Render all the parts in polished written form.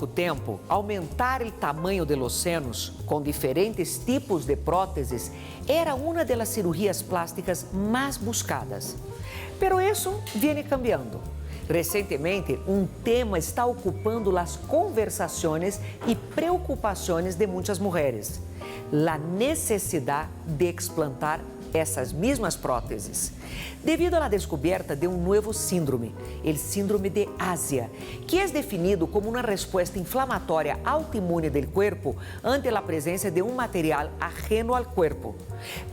pouco tempo, aumentar o tamanho de los senos com diferentes tipos de próteses era uma das cirurgias plásticas mais buscadas. Pero isso viene cambiando. Recentemente, um tema está ocupando as conversações e preocupações de muitas mulheres: a necessidade de explantar essas mesmas próteses, devido à descoberta de um novo síndrome, o síndrome de Asia, que é definido como uma resposta inflamatória autoimune do corpo ante a presença de um material ajeno ao corpo.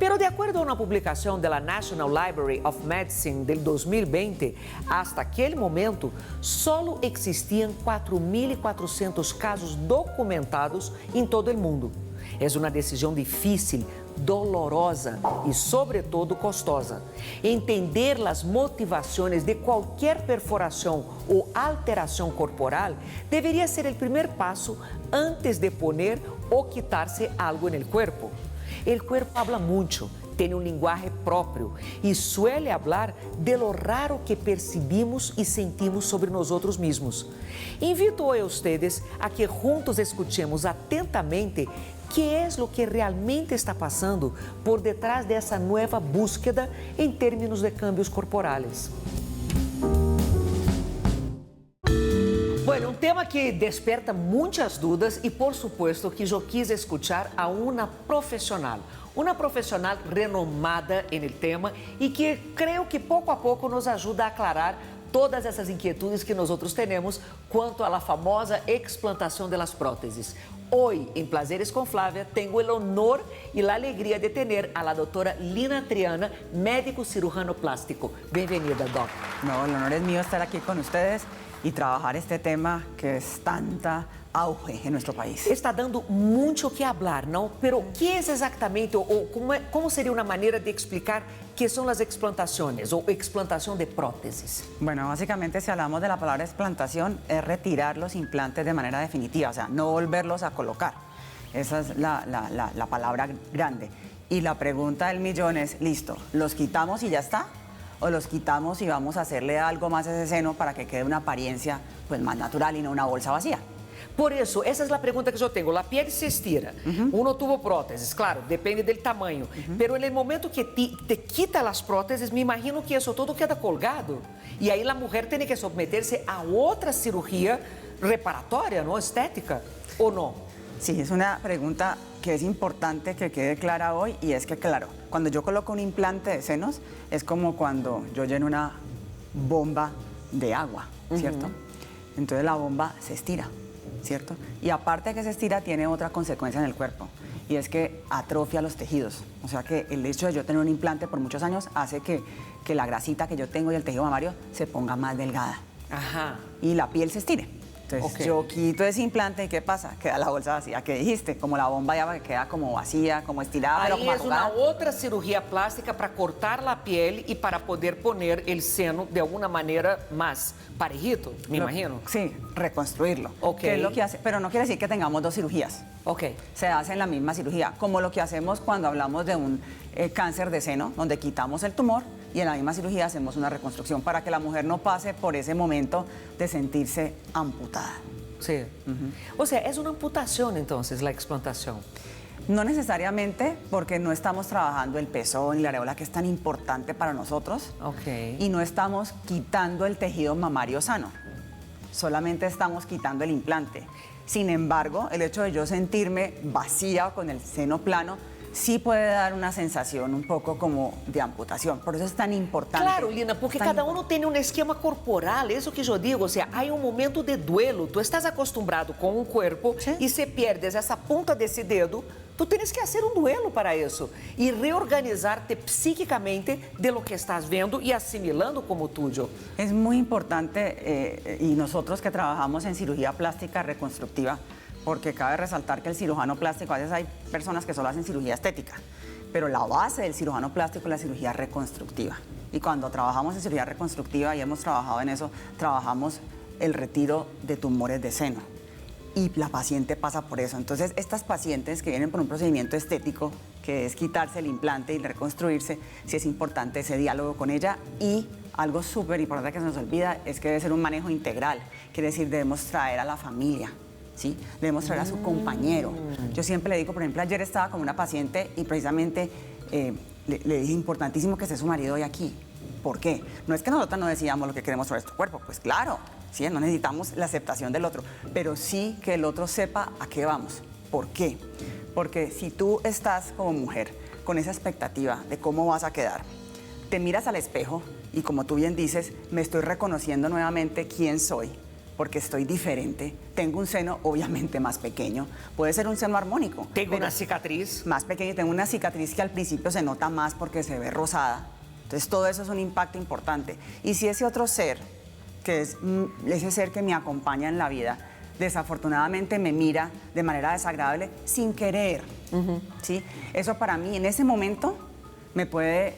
Pero de acordo a uma publicação da National Library of Medicine del 2020, hasta aquele momento, solo existiam 4.400 casos documentados em todo o mundo. É uma decisão difícil, dolorosa e, sobretudo, costosa. Entender as motivações de qualquer perfuração ou alteração corporal deveria ser o primeiro passo antes de poner ou quitar-se algo no corpo. O corpo habla muito, tem um linguaje próprio e suele hablar de lo raro que percibimos e sentimos sobre nós mesmos. Invito a ustedes a que juntos escuchemos atentamente que é o que realmente está passando por detrás dessa nova búsqueda em termos de cambios corporales. Bueno, um tema que desperta muitas dúvidas e, por supuesto, que eu quis escuchar a uma profissional renomada no tema e que creio que pouco a pouco nos ajuda a aclarar todas essas inquietudes que nós outros temos quanto à famosa explantação das próteses. Hoy, en Placeres con Flavia, tengo el honor y la alegría de tener a la doctora Lina Triana, médico cirujano plástico. Bienvenida, doc. No, el honor es mío estar aquí con ustedes y trabajar este tema que es tanta auge en nuestro país. Está dando mucho que hablar, ¿no? Pero, ¿qué es exactamente o cómo sería una manera de explicar qué son las explantaciones o explantación de prótesis? Bueno, básicamente si hablamos de la palabra explantación es retirar los implantes de manera definitiva, o sea, no volverlos a colocar. Esa es la palabra grande. Y la pregunta del millón es, listo, ¿los quitamos y ya está? ¿O los quitamos y vamos a hacerle algo más a ese seno para que quede una apariencia pues, más natural y no una bolsa vacía? Por isso, essa é a pergunta que eu tenho. A pele se estira. Uno tuvo próteses, claro, depende do tamanho. Pero no momento que te quita as próteses, me imagino que isso todo queda colgado. E aí a mulher tem que submeter-se a outra cirurgia reparatória, não estética, ou não? Sí, es una pregunta que es importante que quede clara hoy y es que, claro, cuando yo coloco un implante de senos es como cuando yo lleno una bomba de agua, ¿cierto? Entonces la bomba se estira, ¿cierto? Y aparte de que se estira, tiene otra consecuencia en el cuerpo y es que atrofia los tejidos. O sea que el hecho de yo tener un implante por muchos años hace que la grasita que yo tengo y el tejido mamario se ponga más delgada. Ajá. Y la piel se estire. Entonces yo quito ese implante y ¿qué pasa? Queda la bolsa vacía. ¿Qué dijiste? Como la bomba ya queda como vacía, como estirada, Aí pero como é arrugada. uma outra cirurgia plástica para cortar a pele e para poder poner o seno de alguma maneira mais parejito, me imagino. Sí, reconstruirlo. Ok. Que es lo que hace, pero no quiere decir que tengamos dos cirugías. Ok. Se hace en la misma cirugía, como lo que hacemos cuando hablamos de un cáncer de seno, donde quitamos el tumor y en la misma cirugía hacemos una reconstrucción para que la mujer no pase por ese momento de sentirse amputada. Sí. O sea, es una amputación entonces la explantación. No necesariamente porque no estamos trabajando el pezón y la areola, que es tan importante para nosotros, y no estamos quitando el tejido mamario sano, solamente estamos quitando el implante. Sin embargo, el hecho de yo sentirme vacía con el seno plano sí puede dar una sensación un poco como de amputación. Por eso es tan importante. Claro, Lina, porque cada uno tiene un esquema corporal, eso que yo digo, o sea, hay un momento de duelo, tú estás acostumbrado con un cuerpo y si pierdes esa punta de ese dedo, tú tienes que hacer un duelo para eso y reorganizarte psíquicamente de lo que estás viendo y asimilando como tuyo. Es muy importante y nosotros que trabajamos en cirugía plástica reconstructiva, porque cabe resaltar que el cirujano plástico, a veces hay personas que solo hacen cirugía estética, pero la base del cirujano plástico es la cirugía reconstructiva. Y cuando trabajamos en cirugía reconstructiva, y hemos trabajado en eso, trabajamos el retiro de tumores de seno. Y la paciente pasa por eso. Entonces, estas pacientes que vienen por un procedimiento estético, que es quitarse el implante y reconstruirse, sí es importante ese diálogo con ella. Y algo súper importante que se nos olvida es que debe ser un manejo integral. Quiere decir, debemos traer a la familia ¿sí? Debemos traer a su compañero. Yo siempre le digo, por ejemplo, ayer estaba con una paciente y precisamente le dije, importantísimo que esté su marido hoy aquí. ¿Por qué? No es que nosotros no decíamos lo que queremos sobre nuestro cuerpo, pues claro, ¿sí? No necesitamos la aceptación del otro, pero sí que el otro sepa a qué vamos. ¿Por qué? Porque si tú estás como mujer con esa expectativa de cómo vas a quedar, te miras al espejo y como tú bien dices, me estoy reconociendo nuevamente quién soy, porque estoy diferente, tengo un seno obviamente más pequeño, puede ser un seno armónico. Tengo una cicatriz. Más pequeño, tengo una cicatriz que al principio se nota más porque se ve rosada. Entonces todo eso es un impacto importante. Y si ese otro ser, que es ese ser que me acompaña en la vida, desafortunadamente me mira de manera desagradable sin querer, ¿sí? Eso para mí en ese momento me puede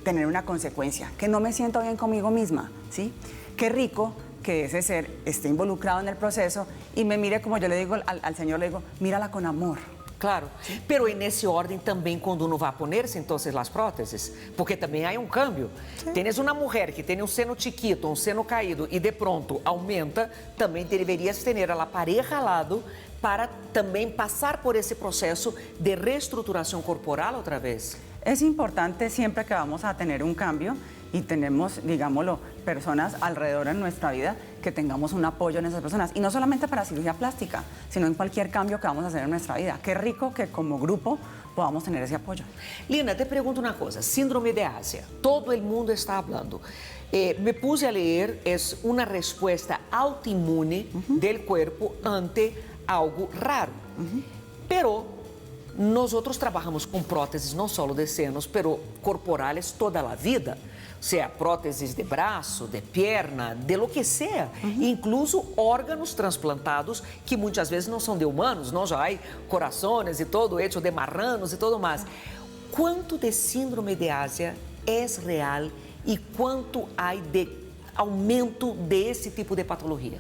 tener una consecuencia, que no me siento bien conmigo misma, ¿sí? Qué rico que ese ser esté involucrado en el proceso y me mire como yo le digo al Señor, le digo, mírala con amor. Claro, pero en ese orden también cuando uno va a ponerse entonces las prótesis, porque también hay un cambio. Sí. Tienes una mujer que tiene un seno chiquito, un seno caído y de pronto aumenta, también deberías tener a la pareja al lado para también pasar por ese proceso de reestructuración corporal otra vez. Es importante siempre que vamos a tener un cambio y tenemos, digámoslo, personas alrededor en nuestra vida, que tengamos un apoyo en esas personas. Y no solamente para cirugía plástica, sino en cualquier cambio que vamos a hacer en nuestra vida. Qué rico que como grupo podamos tener ese apoyo. Lina, te pregunto una cosa, síndrome de Asia, todo el mundo está hablando. Me puse a leer, es una respuesta autoinmune del cuerpo ante algo raro. Pero nosotros trabajamos con prótesis no solo de senos, pero corporales toda la vida. Sea prótesis de braço, de perna, de lo que sea. Incluso órganos transplantados que muitas vezes não são de humanos, não? Já há corações e todo hecho de marranos e todo mais. Quanto de síndrome de Asia é real e quanto há de aumento desse tipo de patologia?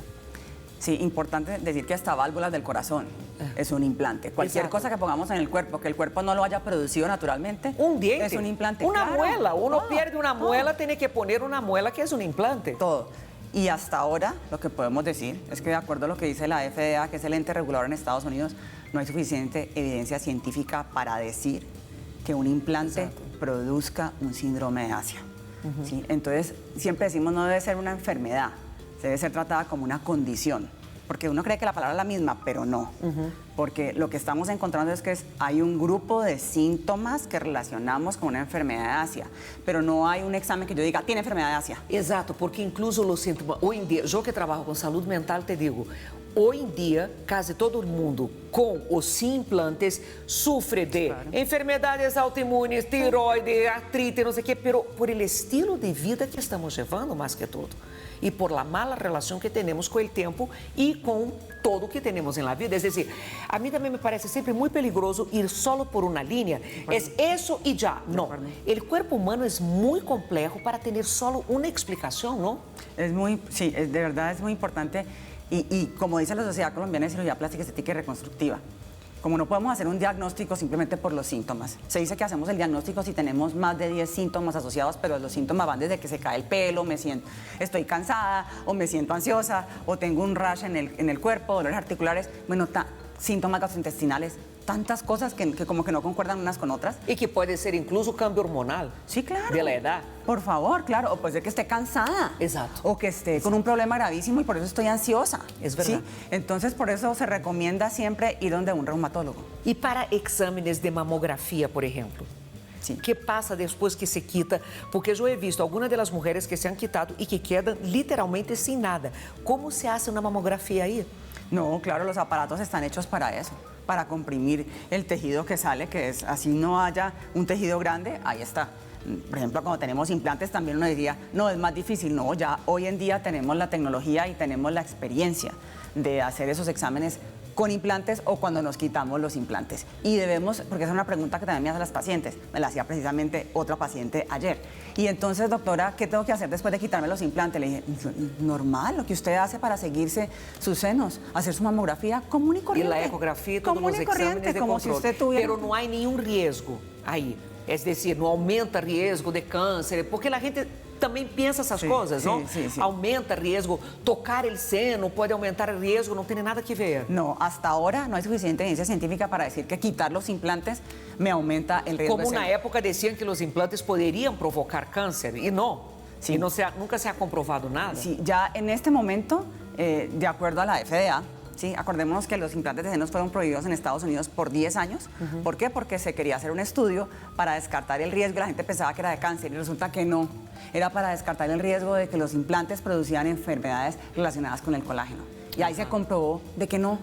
Sí, importante decir que hasta válvulas del corazón es un implante. Cualquier cosa que pongamos en el cuerpo, que el cuerpo no lo haya producido naturalmente, un diente, es un implante. Una claro, muela, uno pierde una muela, tiene que poner una muela que es un implante. Todo. Y hasta ahora lo que podemos decir es que de acuerdo a lo que dice la FDA, que es el ente regulador en Estados Unidos, no hay suficiente evidencia científica para decir que un implante produzca un síndrome de Asia. ¿Sí? Entonces, siempre decimos no debe ser una enfermedad, debe ser tratada como una condición, porque uno cree que la palabra es la misma, pero no, porque lo que estamos encontrando es que hay un grupo de síntomas que relacionamos con una enfermedad de Asia, pero no hay un examen que yo diga, tiene enfermedad de Asia. Exato, porque incluso los síntomas, hoy en día, yo que trabajo con salud mental, te digo, hoy en día, casi todo el mundo con os implantes sufre de enfermedades autoinmunes, tiroide, artrite, no sé qué, pero por el estilo de vida que estamos llevando más que todo. Y por la mala relación que tenemos con el tiempo y con todo que tenemos en la vida. Es decir, a mí también me parece siempre muy peligroso ir solo por una línea. Es eso y ya. No, el cuerpo humano es muy complejo para tener solo una explicación, ¿no? Es muy, sí, de verdad es muy importante. Y como dice la Sociedad Colombiana de Cirugía Plástica, Estética y Reconstructiva, como no podemos hacer un diagnóstico simplemente por los síntomas, se dice que hacemos el diagnóstico si tenemos más de 10 síntomas asociados, pero los síntomas van desde que se cae el pelo, estoy cansada, o me siento ansiosa, o tengo un rash en el cuerpo, dolores articulares, bueno, síntomas gastrointestinales, tantas cosas que como que no concuerdan unas con otras. Y que puede ser incluso cambio hormonal. Sí, claro. De la edad. Por favor, claro. O puede ser que esté cansada. Exacto. O que esté con un problema gravísimo y por eso estoy ansiosa. Es verdad. ¿Sí? Entonces, por eso se recomienda siempre ir donde un reumatólogo. Y para exámenes de mamografía, por ejemplo. Sí. ¿Qué pasa después que se quita? Porque yo he visto algunas de las mujeres que se han quitado y que quedan literalmente sin nada. ¿Cómo se hace una mamografía ahí? No, claro, los aparatos están hechos para eso, para comprimir el tejido que sale, que es así no haya un tejido grande, ahí está. Por ejemplo, cuando tenemos implantes también uno diría, no, es más difícil. No, ya hoy en día tenemos la tecnología y tenemos la experiencia de hacer esos exámenes con implantes o cuando nos quitamos los implantes. Y debemos, porque esa es una pregunta que también me hacen las pacientes, me la hacía precisamente otra paciente ayer. Y entonces, doctora, ¿qué tengo que hacer después de quitarme los implantes? Le dije, normal, lo que usted hace para seguirse sus senos, hacer su mamografía común y corriente. Y la ecografía, todos los exámenes de como control. Si usted tuviera... Pero no hay ningún riesgo ahí. Es decir, no aumenta riesgo de cáncer, porque la gente também pensa essas coisas, não? Sí. Aumenta riesgo, tocar el seno puede aumentar el riesgo, não tem nada que ver. No, hasta ahora no hay suficiente evidencia científica para decir que quitar los implantes me aumenta el riesgo Como de na seno. época decían que los implantes poderiam provocar câncer, e não. Sí. E nunca se ha comprovado nada. Sí, ya en este momento, de acuerdo a la FDA, ¿sí? Acordémonos que los implantes de senos fueron prohibidos en Estados Unidos por 10 años. ¿Por qué? Porque se quería hacer un estudio para descartar el riesgo. La gente pensaba que era de cáncer y resulta que no. Era para descartar el riesgo de que los implantes producían enfermedades relacionadas con el colágeno. Y ahí se comprobó de que no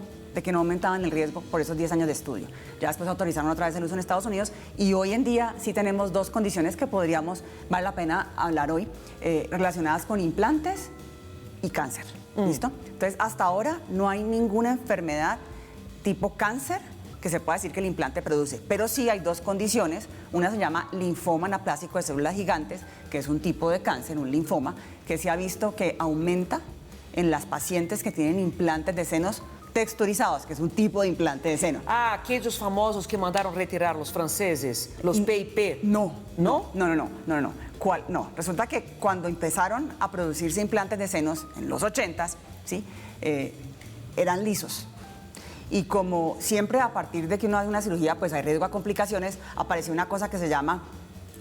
aumentaban el riesgo por esos 10 años de estudio. Ya después autorizaron otra vez el uso en Estados Unidos y hoy en día sí tenemos dos condiciones que vale la pena hablar hoy, relacionadas con implantes y cáncer. ¿Listo? Entonces, hasta ahora no hay ninguna enfermedad tipo cáncer que se pueda decir que el implante produce, pero sí hay dos condiciones. Una se llama linfoma anaplásico de células gigantes, que es un tipo de cáncer, un linfoma, que se ha visto que aumenta en las pacientes que tienen implantes de senos texturizados, que es un tipo de implante de seno. Ah, aquellos famosos que mandaron retirar los franceses, los PIP. No. ¿No? No. ¿Cuál? No. Resulta que cuando empezaron a producirse implantes de senos en los 80s, ¿sí? Eran lisos. Y como siempre a partir de que uno hace una cirugía, pues hay riesgo a complicaciones, apareció una cosa que se llama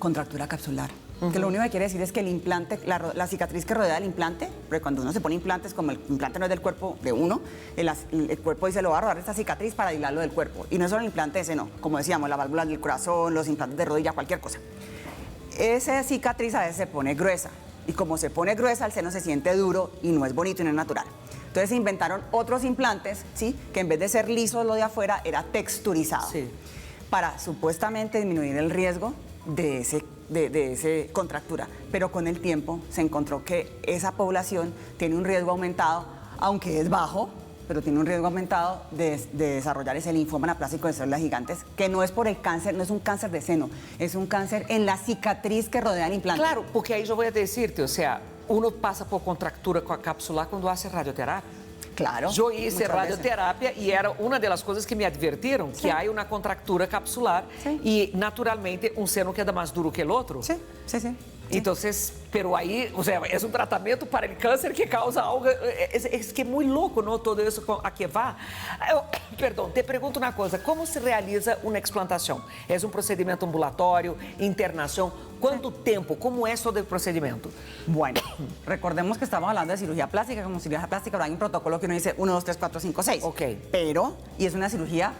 contractura capsular. Que lo único que quiere decir es que el implante, la cicatriz que rodea el implante, porque cuando uno se pone implantes, como el implante no es del cuerpo de uno, el cuerpo dice, lo va a rodar esta cicatriz para aislarlo del cuerpo. Y no es solo el implante de seno, como decíamos, la válvula del corazón, los implantes de rodilla, cualquier cosa. Esa cicatriz a veces se pone gruesa. Y como se pone gruesa, el seno se siente duro y no es bonito y no es natural. Entonces se inventaron otros implantes, ¿sí? Que en vez de ser liso lo de afuera, era texturizado. Sí. Para supuestamente disminuir el riesgo de ese contractura, pero con el tiempo se encontró que esa población tiene un riesgo aumentado, aunque es bajo, pero tiene un riesgo aumentado de desarrollar ese linfoma anaplásico de células gigantes, que no es por el cáncer, no es un cáncer de seno, es un cáncer en la cicatriz que rodea el implante. Claro, porque aí eu vou decirte, o sea, uno pasa por contractura com a capsular quando hace radioterapia. Claro. Eu hice muchas radioterapia e era uma das coisas que me advertiram que há uma contractura capsular e naturalmente um seno queda mais duro que o outro. Sí. Então, pero aí, o sea, é um tratamento para o câncer que causa algo, es que é muito louco, não? Todo isso a que va. Perdão, te pergunto uma coisa, como se realiza uma explantação? É um procedimento ambulatório, internação? Quanto tempo? Como é todo o procedimento? Bueno, recordemos que estamos hablando de cirugía plástica, como cirugía plástica, pero hay un protocolo que uno dice 1, 2, 3, 4, 5, 6. Ok. Pero, y es una cirugía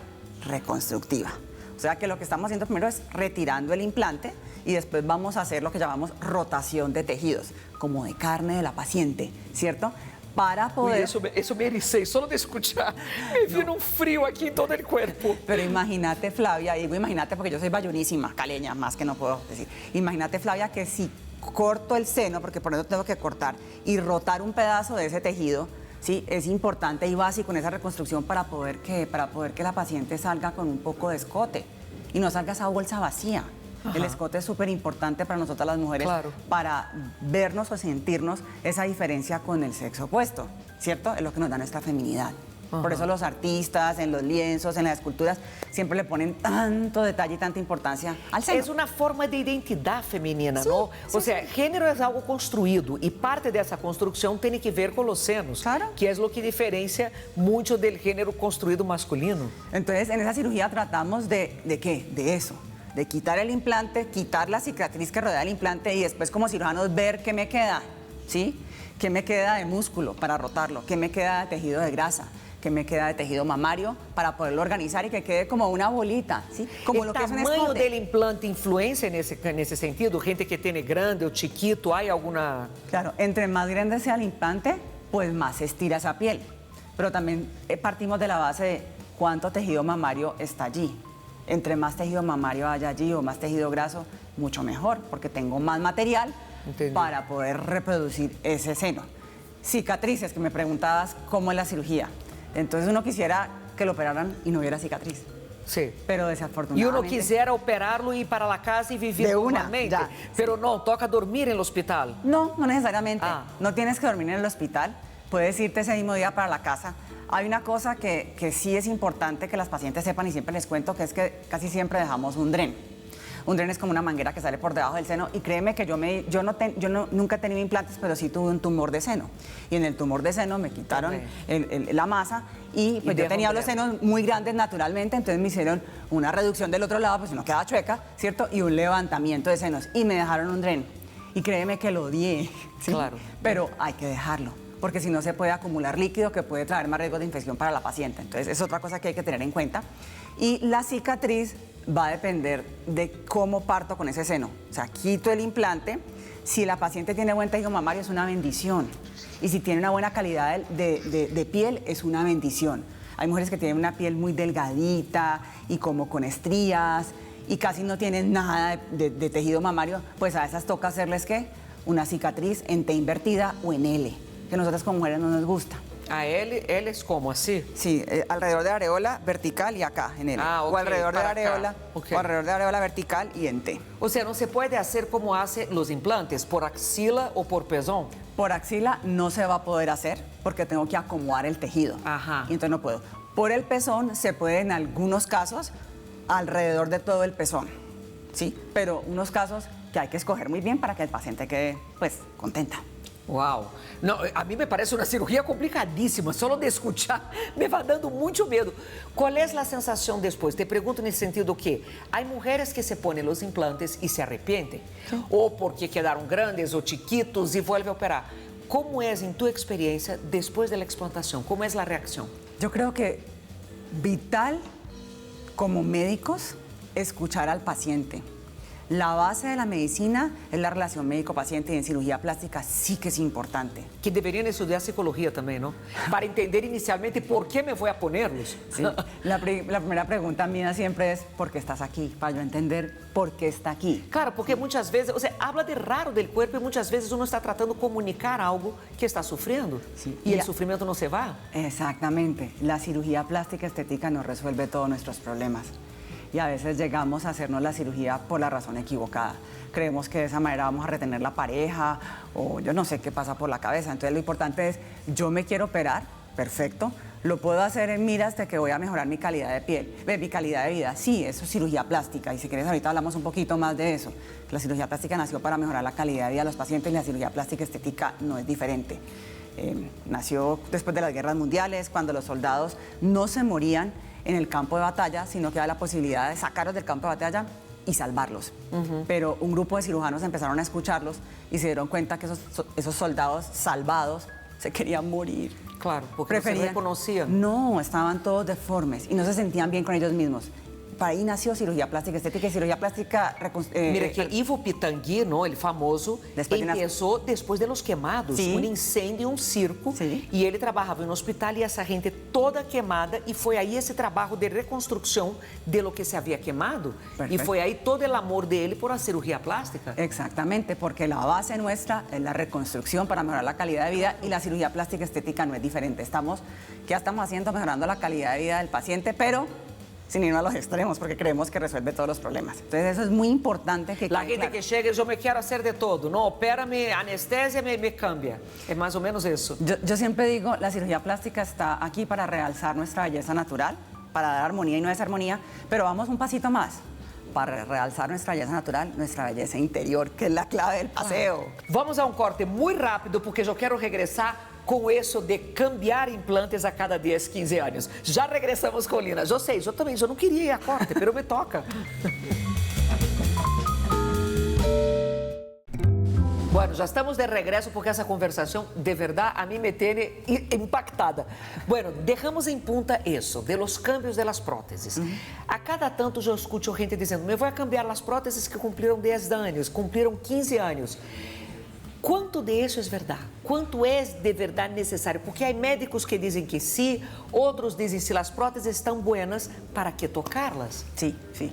reconstructiva. O sea que lo que estamos haciendo primero es retirando el implante y después vamos a hacer lo que llamamos rotación de tejidos, como de carne de la paciente, ¿cierto? Para poder... Isso me ericei, só de escuchar, me vino un frío aquí en todo el cuerpo. Pero imagínate, Flavia, digo imagínate porque yo soy bayunísima, caleña, más que no puedo decir. Imagínate, Flavia, que si corto el seno, porque por eso tengo que cortar, y rotar un pedazo de ese tejido, sí, es importante y básico en esa reconstrucción para poder que la paciente salga con un poco de escote y no salga esa bolsa vacía. Ajá. El escote es súper importante para nosotras las mujeres, Claro. para vernos o sentirnos esa diferencia con el sexo opuesto, ¿cierto? Es lo que nos da nuestra feminidad. Por eso los artistas, en los lienzos, en las esculturas, siempre le ponen tanto detalle y tanta importancia al seno. É uma forma de identidade feminina, Sim, não? sim, Ou seja, gênero é algo construído e parte dessa construção tem que ver com os senos, Claro. que é o que diferencia muito do gênero construído masculino. Entonces, en esa cirugía tratamos ¿de qué? De eso, de quitar el implante, quitar la cicatriz que rodea el implante y después como cirujanos ver qué me queda, ¿sí? ¿Qué me queda de músculo para rotarlo? ¿Qué me queda de tejido de grasa? ¿Qué me queda de tejido mamario para poderlo organizar y que quede como una bolita, ¿sí? Como O lo que es un tamanho escote. do implante influencia nesse sentido? Gente que tem grande ou chiquito, há alguma... Claro, entre más grande sea el implante, pues más se estira esa piel. Pero también partimos de la base de cuánto tejido mamario está allí. Entre más tejido mamario haya allí o más tejido graso, mucho mejor, porque tengo más material Entendi. para poder reproducir ese seno. Cicatrices, que me preguntabas cómo es la cirugía. Entonces uno quisiera que lo operaran y no hubiera cicatriz. Sim. Pero E desafortunadamente... uno quisera operá-lo e ir para a casa e viver De una, normalmente. ya. Pero não, toca dormir no hospital. No, no necesariamente. Ah. No tienes que dormir en el hospital. Puedes irte ese mismo día para la casa. Hay una cosa que sí es importante que las pacientes sepan y siempre les cuento, que es que casi siempre dejamos un dren. Un dren es como una manguera que sale por debajo del seno y créeme que nunca he tenido implantes, pero sí tuve un tumor de seno. Y en el tumor de seno me quitaron la masa y pues yo tenía los senos muy grandes naturalmente, entonces me hicieron una reducción del otro lado, pues no quedaba chueca, ¿cierto? Y un levantamiento de senos y me dejaron un dren. Y créeme que lo odié, ¿sí? Claro. Pero hay que dejarlo, porque si no se puede acumular líquido que puede traer más riesgos de infección para la paciente. Entonces es otra cosa que hay que tener en cuenta. Y la cicatriz va a depender de cómo parto con ese seno. O sea, quito el implante. Si la paciente tiene buen tejido mamario es una bendición. Y si tiene una buena calidad de piel es una bendición. Hay mujeres que tienen una piel muy delgadita y como con estrías y casi no tienen nada de tejido mamario, pues a esas toca hacerles ¿qué? Una cicatriz en T invertida o en L, que nosotras como mujeres no nos gusta. A L es como así. Sí, alrededor de la areola vertical y acá en L. Ah, ok, o alrededor de la para areola, acá. Ok. o alrededor de la areola vertical y en T. O sea, no se puede hacer como hace los implantes, por axila o por pezón. Por axila no se va a poder hacer porque tengo que acomodar el tejido. Ajá. Y entonces no puedo. Por el pezón se puede en algunos casos alrededor de todo el pezón, ¿sí? Pero unos casos que hay que escoger muy bien para que el paciente quede, pues, contenta. Uau! Não, a mim me parece uma cirurgia complicadíssima. Só de escuchar me vai dando muito medo. Qual é a sensação depois? Te pergunto nesse sentido que há mulheres que se põem os implantes e se arrependem, ou porque quedaram grandes ou chiquitos e volvem a operar. Como é, em tua experiência, depois da explantação? Como é a reação? Yo creo que vital como médicos escuchar al paciente. La base de la medicina es la relación médico-paciente y en cirugía plástica sí que es importante. Que deveriam estudar psicologia também, não? Para entender inicialmente por que me vou a ponerlos. Sí. La primera pregunta mía siempre es ¿por qué estás aquí? Para yo entender por qué está aquí. Claro, porque muitas vezes, você habla de raro del corpo e muitas vezes uno está tratando de comunicar algo que está sofrendo Sí. e o sofrimento não se va. Exactamente. La cirugía plástica estética nos resuelve todos nuestros problemas. Y a veces llegamos a hacernos la cirugía por la razón equivocada. Creemos que de esa manera vamos a retener la pareja o yo no sé qué pasa por la cabeza. Entonces lo importante es, yo me quiero operar, perfecto, lo puedo hacer en miras de que voy a mejorar mi calidad de piel, mi calidad de vida. Sí, eso es cirugía plástica y si quieres ahorita hablamos un poquito más de eso. La cirugía plástica nació para mejorar la calidad de vida de los pacientes y la cirugía plástica estética no es diferente. Nació después de las guerras mundiales, cuando los soldados no se morían en el campo de batalla, sino que había la posibilidad de sacarlos del campo de batalla y salvarlos. Pero un grupo de cirujanos empezaron a escucharlos y se dieron cuenta que esos soldados salvados se querían morir. Claro, porque no se reconocían. No, estaban todos deformes y no se sentían bien con ellos mismos. Para ahí nació cirugía plástica estética y cirugía plástica... Mira que Ivo Pitangui, ¿no? El famoso, empezó después de los quemados, Sí. un incendio, un circo, Sí. y él trabajaba en un hospital y esa gente toda quemada, y fue ahí ese trabajo de reconstrucción de lo que se había quemado. Perfecto. Y fue ahí todo el amor de él por la cirugía plástica. Exactamente, porque la base nuestra es la reconstrucción para mejorar la calidad de vida y la cirugía plástica estética no es diferente. ¿Qué estamos haciendo? Mejorando la calidad de vida del paciente, pero sin irnos a los extremos, porque creemos que resuelve todos los problemas. Entonces eso es muy importante que La quede gente claro. que chega, yo me quiero hacer de todo, no, opérame, anestesia, me cambia. Es más o menos eso. Yo siempre digo, la cirugía plástica está aquí para realzar nuestra belleza natural, para dar armonía y no desarmonía, pero vamos un pasito más, para realzar nuestra belleza natural, nuestra belleza interior, que es la clave del paseo. Vamos a um corte muito rápido, porque eu quero regressar com isso de cambiar implantes a cada 10, 15 anos. Já regressamos com Lina. Eu sei, eu também, eu não queria ir a corte, pero me toca. Bueno, já estamos de regresso porque essa conversação, de verdade, a mim me tiene impactada. Bueno, dejamos em punta isso, de los cambios de las próteses. A cada tanto eu escuto gente dizendo, me vou a cambiar as próteses que cumpriram 10 anos, cumpriram 15 anos. Quanto de isso é verdade? Quanto é de verdade necessário? Porque há médicos que dizem que sim, outros dizem se as próteses estão buenas, para que tocarlas? Sí, sí.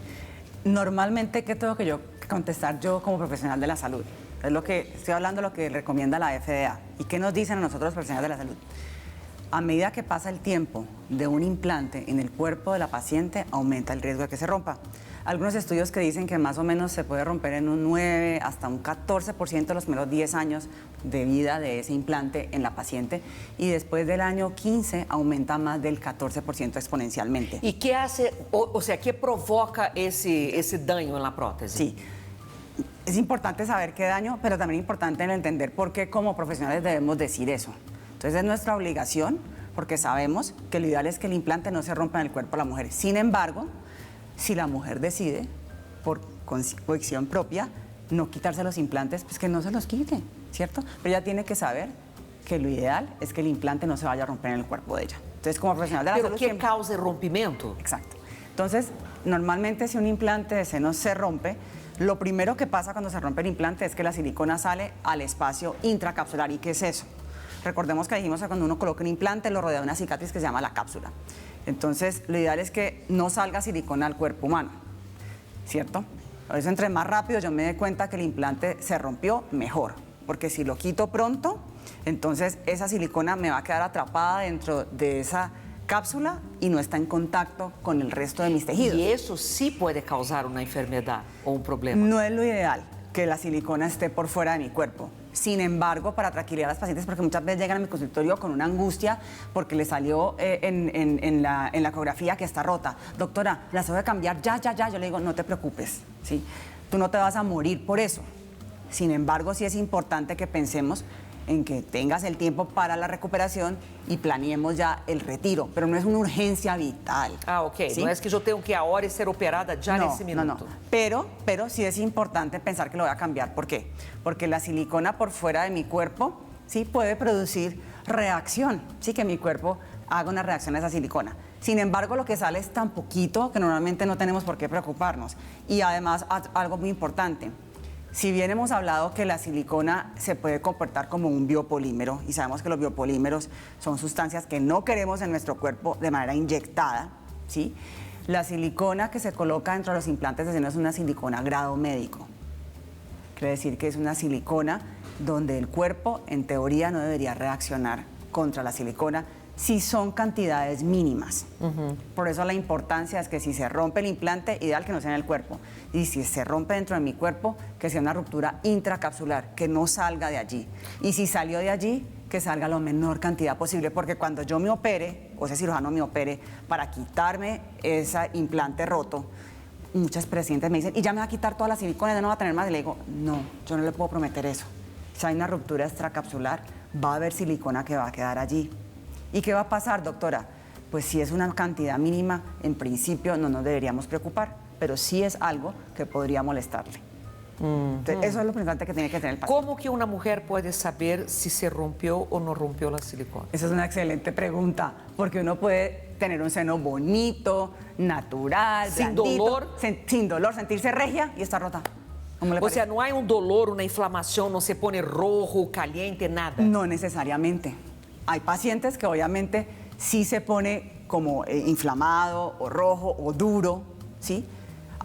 Normalmente, ¿qué tengo que yo contestar yo como profesional de la salud? Es lo que estoy hablando, lo que recomienda la FDA. ¿Y qué nos dicen a nosotros los profesionales de la salud? A medida que pasa el tiempo de un implante en el cuerpo de la paciente, aumenta el riesgo de que se rompa. algunos estudios que dicen que más o menos se puede romper en un 9 hasta un 14% de los primeros 10 años de vida de ese implante en la paciente y después del año 15 aumenta más del 14% exponencialmente. ¿Y qué hace, o sea, qué provoca ese daño en la prótesis? Sí, es importante saber qué daño, pero también es importante entender por qué como profesionales debemos decir eso. Entonces es nuestra obligación, porque sabemos que lo ideal es que el implante no se rompa en el cuerpo de la mujer. Sin embargo, si la mujer decide, por convicción propia, no quitarse los implantes, pues que no se los quite, ¿cierto? Pero ella tiene que saber que lo ideal es que el implante no se vaya a romper en el cuerpo de ella. Entonces, como profesional de la ¿Pero salud... qué causa el rompimiento? Exacto. Entonces, normalmente si un implante de seno se rompe, lo primero que pasa cuando se rompe el implante es que la silicona sale al espacio intracapsular. ¿Y qué es eso? Recordemos que dijimos que cuando uno coloca un implante lo rodea una cicatriz que se llama la cápsula. Entonces, lo ideal es que no salga silicona al cuerpo humano, ¿cierto? Por eso, entre más rápido yo me dé cuenta que el implante se rompió, mejor. Porque si lo quito pronto, entonces esa silicona me va a quedar atrapada dentro de esa cápsula y no está en contacto con el resto de mis tejidos. Y eso sí puede causar una enfermedad o un problema. No es lo ideal que la silicona esté por fuera de mi cuerpo. Sin embargo, para tranquilizar a las pacientes, porque muchas veces llegan a mi consultorio con una angustia porque le salió en la ecografía que está rota. Doctora, la tengo que cambiar ya. Yo le digo, no te preocupes, ¿sí? Tú no te vas a morir por eso. Sin embargo, sí es importante que pensemos en que tengas el tiempo para la recuperación y planeemos ya el retiro, pero no es una urgencia vital. Ah, ok. ¿Sí? No es que yo tengo que ahora ser operada ya en ese minuto. No. Pero sí es importante pensar que lo voy a cambiar. ¿Por qué? Porque la silicona por fuera de mi cuerpo sí puede producir reacción, sí, que mi cuerpo haga una reacción a esa silicona. Sin embargo, lo que sale es tan poquito que normalmente no tenemos por qué preocuparnos. Y además, algo muy importante. Si bien hemos hablado que la silicona se puede comportar como un biopolímero, y sabemos que los biopolímeros son sustancias que no queremos en nuestro cuerpo de manera inyectada, ¿sí? La silicona que se coloca dentro de los implantes de seno es una silicona grado médico. Quiere decir que es una silicona donde el cuerpo, en teoría, no debería reaccionar contra la silicona si son cantidades mínimas. Por eso la importancia es que si se rompe el implante, ideal que no sea en el cuerpo. Y si se rompe dentro de mi cuerpo, que sea una ruptura intracapsular, que no salga de allí. Y si salió de allí, que salga la menor cantidad posible. Porque cuando yo me opere, o ese cirujano me opere, para quitarme ese implante roto, muchas pacientes me dicen, ¿y ya me va a quitar toda la silicona, ya no va a tener más? Y le digo, no, yo no le puedo prometer eso. Si hay una ruptura extracapsular, va a haber silicona que va a quedar allí. ¿Y qué va a pasar, doctora? Pues si es una cantidad mínima, en principio no nos deberíamos preocupar, pero sí es algo que podría molestarle. Entonces, eso es lo importante que tiene que tener el paciente. ¿Cómo que una mujer puede saber si se rompió o no rompió la silicona? Esa es una excelente pregunta, porque uno puede tener un seno bonito, natural, sin blandito, dolor, sin dolor, sentirse regia y está rota. O sea, no hay un dolor, una inflamación, no se pone rojo, caliente, nada. No necesariamente. Hay pacientes que obviamente sí se pone como inflamado o rojo o duro, ¿sí?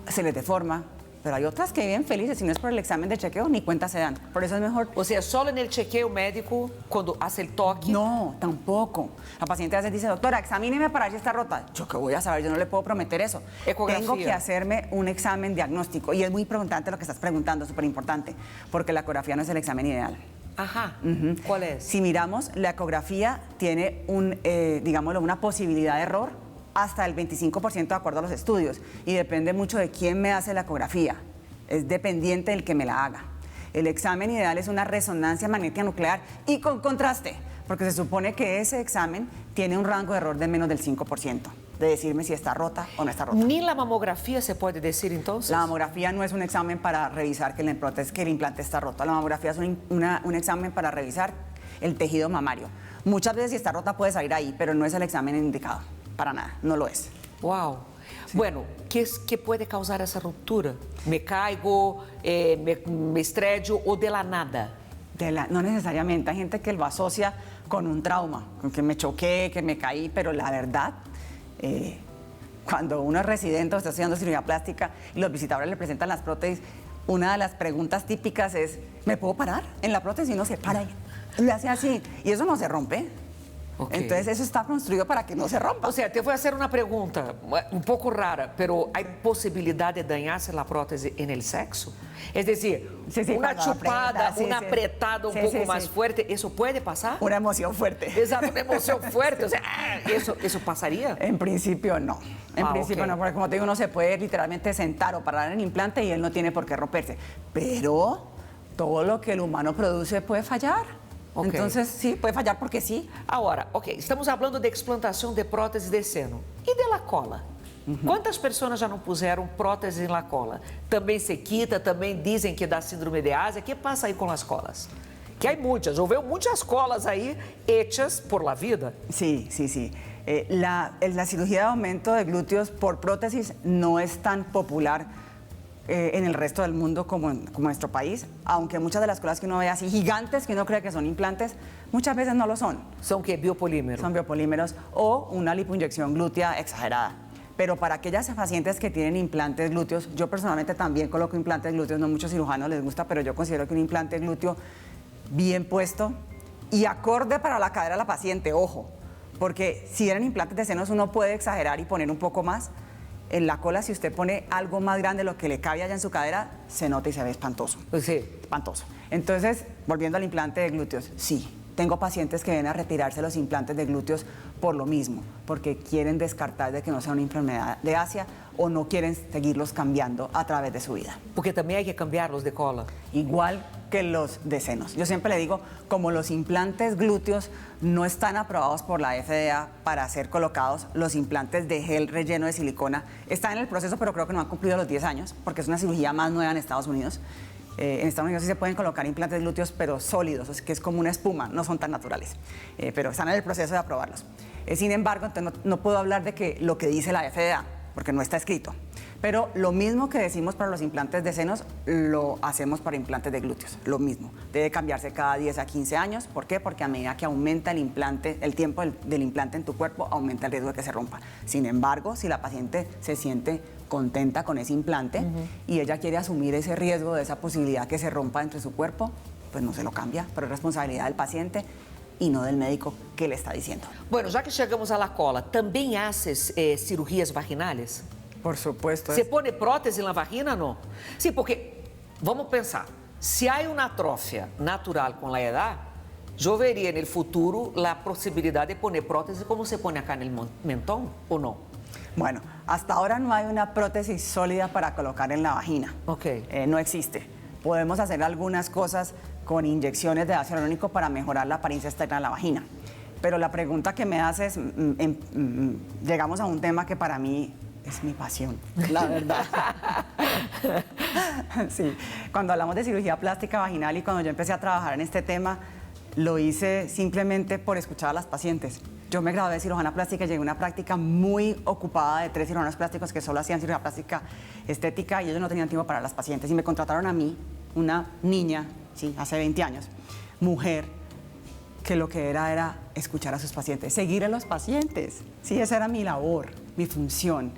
Se les deforma, pero hay otras que viven felices, si no es por el examen de chequeo, ni cuenta se dan. Por eso es mejor... O sea, solo en el chequeo médico, cuando hace el toque. No, tampoco. La paciente a veces dice, doctora, examíneme para ver si está rota. ¿Yo qué voy a saber? Yo no le puedo prometer eso. Ecografía. Tengo que hacerme un examen diagnóstico. Y es muy importante lo que estás preguntando, súper importante, porque la ecografía no es el examen ideal. Ajá. ¿Cuál es? Si miramos, la ecografía tiene digámoslo, una posibilidad de error hasta el 25% de acuerdo a los estudios. Y depende mucho de quién me hace la ecografía. Es dependiente del que me la haga. El examen ideal es una resonancia magnética nuclear y con contraste, porque se supone que ese examen tiene un rango de error de menos del 5%, de decirme si está rota o no está rota. ¿Ni la mamografía se puede decir entonces? La mamografía no es un examen para revisar que el implante está roto. La mamografía es un examen para revisar el tejido mamario. Muchas veces si está rota puede salir ahí, pero no es el examen indicado. Para nada, no lo es. Wow. Sí. Bueno, ¿qué puede causar esa ruptura? ¿Me caigo, me estrello o de la nada? No necesariamente. Hay gente que lo asocia con un trauma, con que me choqué, que me caí, pero la verdad, cuando uno es residente o está estudiando cirugía plástica y los visitadores le presentan las prótesis, una de las preguntas típicas es, ¿me puedo parar en la prótesis? Y uno se para y le hace así. Y eso no se rompe. Ok. Entonces eso está construido para que no se rompa. O sea, te voy a hacer una pregunta un poco rara, pero ¿hay posibilidad de dañarse la prótesis en el sexo? Es decir, Sí, sí, una cuando chupada, aprieta, sí, una sí. apretada un Sí, poco sí, más sí. fuerte, ¿eso puede pasar? Una emoción fuerte. Exacto, una emoción fuerte. O sea, ¿eso pasaría? En principio no. En principio ok. no, porque como te digo, uno se puede literalmente sentar o parar en el implante y él no tiene por qué romperse. Pero todo lo que el humano produce puede fallar. Ok. Entonces sí, puede fallar porque sí. Ahora, ok, estamos hablando de explantação de prótese de seno. E de la cola? Quantas pessoas já não puseram prótese na cola? Também se quita, também dizem que dá síndrome de Ásia. O que passa aí com as colas? Que há muitas, houve muitas colas aí hechas por la vida. Sí, sí, sí. La cirugía de aumento de glúteos por prótesis no es tan popular en el resto del mundo como en nuestro país, aunque muchas de las colas que uno ve así gigantes, que uno cree que son implantes, muchas veces no lo son. São que biopolímero. Son biopolímeros o una lipoinyección glútea exagerada. Pero para aquellas pacientes que tienen implantes glúteos, yo personalmente también coloco implantes glúteos, no muchos cirujanos les gusta, pero yo considero que un implante glúteo bien puesto y acorde para la cadera de la paciente, ojo, porque si eran implantes de senos uno puede exagerar y poner un poco más. En la cola, si usted pone algo más grande de lo que le cabe allá en su cadera, se nota y se ve espantoso. Sí. Espantoso. Entonces, volviendo al implante de glúteos, sí, tengo pacientes que vienen a retirarse los implantes de glúteos por lo mismo, porque quieren descartar de que no sea una enfermedad de Asia o no quieren seguirlos cambiando a través de su vida. Porque também hay que cambiarlos de cola. Igual que los de senos. Yo siempre le digo, como los implantes glúteos no están aprobados por la FDA para ser colocados, los implantes de gel relleno de silicona están en el proceso, pero creo que no han cumplido los 10 años, porque es una cirugía más nueva en Estados Unidos. En Estados Unidos sí se pueden colocar implantes glúteos, pero sólidos, que es como una espuma, no son tan naturales, pero están en el proceso de aprobarlos. Sin embargo, entonces no puedo hablar de que lo que dice la FDA, porque no está escrito. Pero lo mismo que decimos para los implantes de senos, lo hacemos para implantes de glúteos, lo mismo. Debe cambiarse cada 10 a 15 años. ¿Por qué? Porque a medida que aumenta el implante, el tiempo del implante en tu cuerpo, aumenta el riesgo de que se rompa. Sin embargo, si la paciente se siente contenta con ese implante y ella quiere asumir ese riesgo de esa posibilidad que se rompa entre su cuerpo, pues no se lo cambia, pero es responsabilidad del paciente y no del médico que le está diciendo. Bueno, já que chegamos à la cola, também haces cirurgias vaginales? Por supuesto. Você põe prótese na vagina ou não? Sim, porque, vamos pensar, se há uma atrofia natural com a idade, eu veria no futuro a possibilidade de pôr prótese como se põe acá no mentón, ou não? Bueno, hasta ahora no hay una prótesis sólida para colocar en la vagina. Ok. No existe. Podemos hacer algunas cosas con inyecciones de ácido hialurónico para mejorar la apariencia externa de la vagina. Pero la pregunta que me haces, llegamos a un tema que para mí es mi pasión, la verdad. Sí, cuando hablamos de cirugía plástica vaginal y cuando yo empecé a trabajar en este tema, lo hice simplemente por escuchar a las pacientes. Yo me gradué de cirujana plástica y llegué a una práctica muy ocupada de 3 cirujanos plásticos que solo hacían cirugía plástica estética y ellos no tenían tiempo para las pacientes. Y me contrataron a mí, una niña, sí, hace 20 años, mujer, que lo que era escuchar a sus pacientes, seguir a los pacientes. Sí, esa era mi labor, mi función.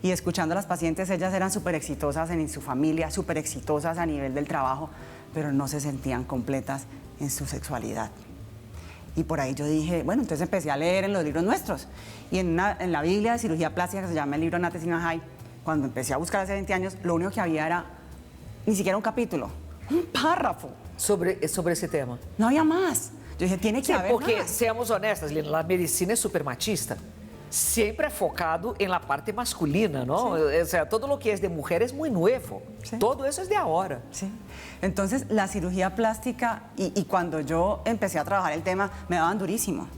Y escuchando a las pacientes, ellas eran súper exitosas en su familia, súper exitosas a nivel del trabajo, pero no se sentían completas en su sexualidad. Y por ahí yo dije, bueno, entonces empecé a leer en los libros nuestros. Y en la Biblia de cirugía plástica, que se llama el libro Nate Sinahai, cuando empecé a buscar hace 20 años, lo único que había era ni siquiera un capítulo, un párrafo. Sobre esse tema. No había más. Yo dije, tiene que Sim, haber porque, más. seamos honestas, Lina, a medicina é super machista. Sempre é focado em la parte masculina, ¿no? O sea, todo lo que es de mujer es muy nuevo. Sí. Todo eso es de ahora. Sí. Entonces, la cirugía plástica, y cuando yo empecé a trabajar el tema, me daban durísimo.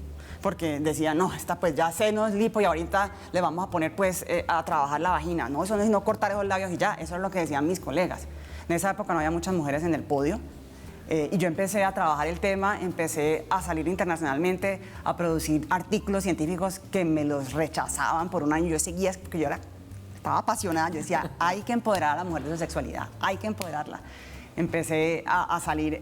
Porque decían, no, esta pues ya senos, lipo, y ahorita le vamos a poner pues a trabajar la vagina. No, eso no es no cortar esos labios y ya, eso es lo que decían mis colegas. En esa época no había muchas mujeres en el podio. Y yo empecé a trabajar el tema, empecé a salir internacionalmente, a producir artículos científicos que me los rechazaban por un año. Yo seguía, porque yo estaba apasionada, yo decía, hay que empoderar a la mujer de su sexualidad, hay que empoderarla. Empecé a salir,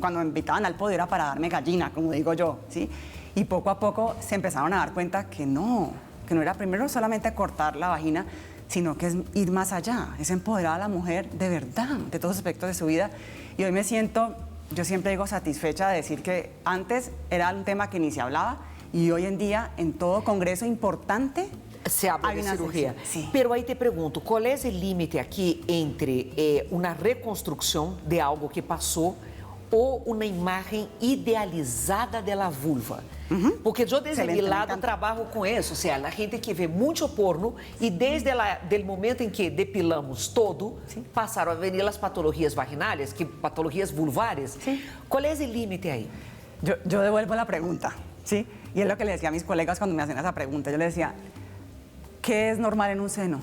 cuando me invitaban al podio era para darme gallina, como digo yo, ¿sí? Y poco a poco se empezaron a dar cuenta que no era primero solamente cortar la vagina, sino que es ir más allá, es empoderar a la mujer de verdad, de todos los aspectos de su vida. Y hoy me siento, yo siempre digo, satisfecha de decir que antes era un tema que ni se hablaba Y hoy en día, en todo congreso importante, se habla hay de una cirugía. sección, sí. Pero ahí te pregunto, ¿cuál es el límite aquí entre una reconstrucción de algo que pasó o una imagen idealizada de la vulva? Porque yo desde Excelente, mi me lado encanta. trabajo con eso, o sea, la gente que ve mucho porno y desde el momento en que depilamos todo, pasaron a venir las patologías vaginales, que patologías vulvares. Sí. ¿Cuál es el límite ahí? Yo devuelvo la pregunta, ¿sí? Y es lo que le decía a mis colegas cuando me hacen esa pregunta. Yo les decía, ¿qué es normal en un seno?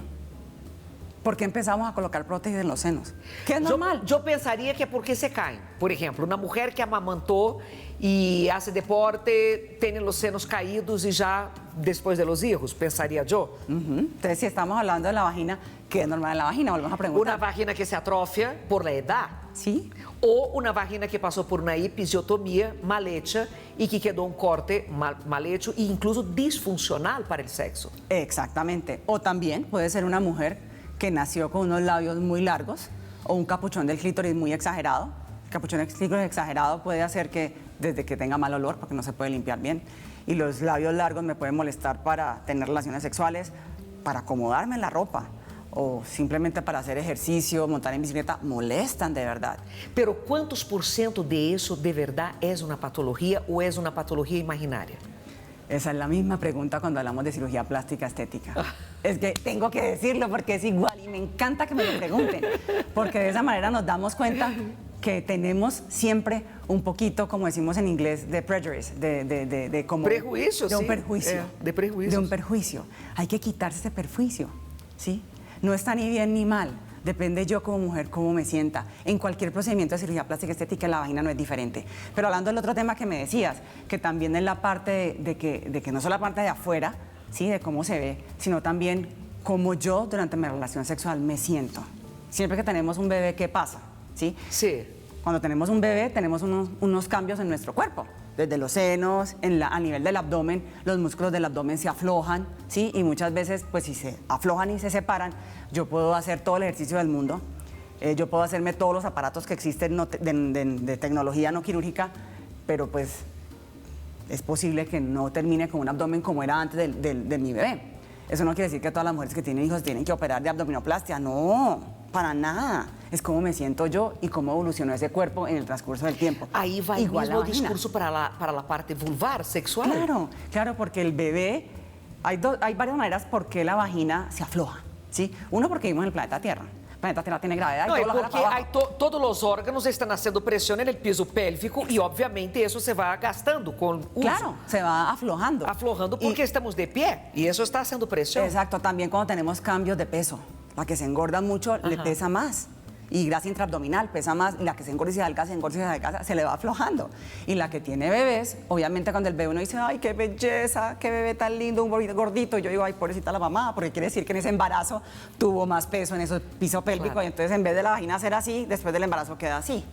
¿Por qué empezamos a colocar prótesis en los senos? ¿Qué es normal? Yo pensaría que é porque se caem. Por ejemplo, una mujer que amamantou y hace deporte, tiene los senos caídos y ya después de los hijos, pensaría yo. Entonces, si estamos hablando de la vagina, ¿qué es normal en la vagina? Volvemos a Una preguntar. vagina que se atrofia por la edad. ¿Sí? Ou uma vagina que passou por uma episiotomia mal hecha e que quedou um corte mal hecho e incluso disfuncional para el sexo. Exactamente. O también puede ser una mujer que nació con unos labios muy largos o un capuchón del clítoris muy exagerado. El capuchón del clítoris exagerado puede hacer que desde que tenga mal olor, porque no se puede limpiar bien, y los labios largos me pueden molestar para tener relaciones sexuales, para acomodarme en la ropa o simplemente para hacer ejercicio, montar en bicicleta, molestan de verdad. Pero quantos por cento de isso de verdade é uma patologia ou é uma patologia imaginária? Esa es la misma pregunta cuando hablamos de cirugía plástica estética. Es que tengo que decirlo porque es igual y me encanta que me lo pregunten, porque de esa manera nos damos cuenta que tenemos siempre un poquito, como decimos en inglés, de prejudice, de como... Prejuicio, de un sí. perjuicio. De prejuicios. De un perjuicio. Hay que quitarse ese perjuicio, ¿sí? No está ni bien ni mal. Depende yo como mujer cómo me sienta. En cualquier procedimiento de cirugía plástica estética la vagina no es diferente. Pero hablando del otro tema que me decías, que también es la parte de que no solo la parte de afuera, ¿sí? De cómo se ve, sino también cómo yo durante mi relación sexual me siento. Siempre que tenemos un bebé, ¿qué pasa? ¿Sí? Sí. Cuando tenemos un bebé tenemos unos cambios en nuestro cuerpo. Desde los senos, a nivel del abdomen, los músculos del abdomen se aflojan, ¿sí? Y muchas veces, pues si se aflojan y se separan, yo puedo hacer todo el ejercicio del mundo, yo puedo hacerme todos los aparatos que existen de tecnología no quirúrgica, pero pues es posible que no termine con un abdomen como era antes de mi bebé. Eso no quiere decir que todas las mujeres que tienen hijos tienen que operar de abdominoplastia, no, para nada. Es cómo me siento yo y cómo evolucionó ese cuerpo en el transcurso del tiempo. Ahí va Igual el la mismo vagina. discurso para la parte vulvar, sexual. Claro, claro, porque el bebé, hay varias maneras por qué la vagina se afloja, ¿sí? Uno, porque vivimos en el planeta Tierra. El planeta Tierra tiene gravedad Não, y é todo lo jala porque para aí abajo. todos os órgãos estão haciendo pressão no piso pélvico e, obviamente, isso se vai gastando com o uso. Claro, se va aflojando. Aflojando porque estamos de pé e isso está haciendo pressão. Exacto, también cuando tenemos cambios de peso. La que se engorda mucho le Ajá. pesa más. Y grasa intraabdominal pesa más. Y la que se engorda y se adelgaza, se le va aflojando. Y la que tiene bebés, obviamente cuando el bebé uno dice, ay, qué belleza, qué bebé tan lindo, un gordito. Yo digo, ay, pobrecita la mamá, porque quiere decir que en ese embarazo tuvo más peso en ese piso pélvico. Claro. Y entonces en vez de la vagina ser así, después del embarazo queda así.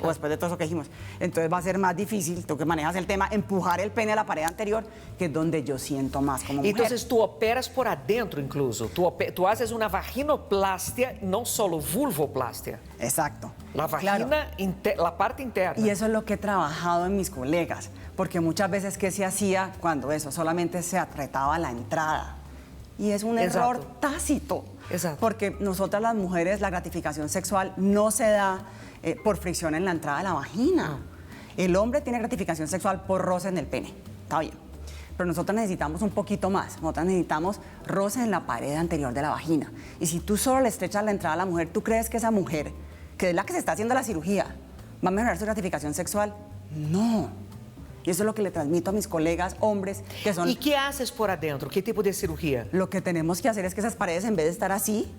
O después de todo eso que dijimos. Entonces va a ser más difícil, tú que manejas el tema, empujar el pene a la pared anterior, que es donde yo siento más como mujer. Entonces tú operas por adentro incluso. Tú haces una vaginoplastia, no solo vulvoplastia. Exacto. La vagina, Claro. la parte interna. Y eso es lo que he trabajado en mis colegas, porque muchas veces ¿qué se hacía cuando eso? Solamente se apretaba la entrada. Y es un Exacto. error tácito. Exacto. Porque nosotras las mujeres la gratificación sexual no se da por fricción en la entrada de la vagina. El hombre tiene gratificación sexual por roce en el pene. Está bien. Pero nosotros necesitamos un poquito más. Nosotros necesitamos roce en la pared anterior de la vagina. Y si tú solo le estrechas la entrada a la mujer, ¿tú crees que esa mujer, que es la que se está haciendo la cirugía, va a mejorar su gratificación sexual? No. Y eso es lo que le transmito a mis colegas hombres, que son... ¿Y qué haces por adentro? ¿Qué tipo de cirugía? Lo que tenemos que hacer es que esas paredes, en vez de estar así,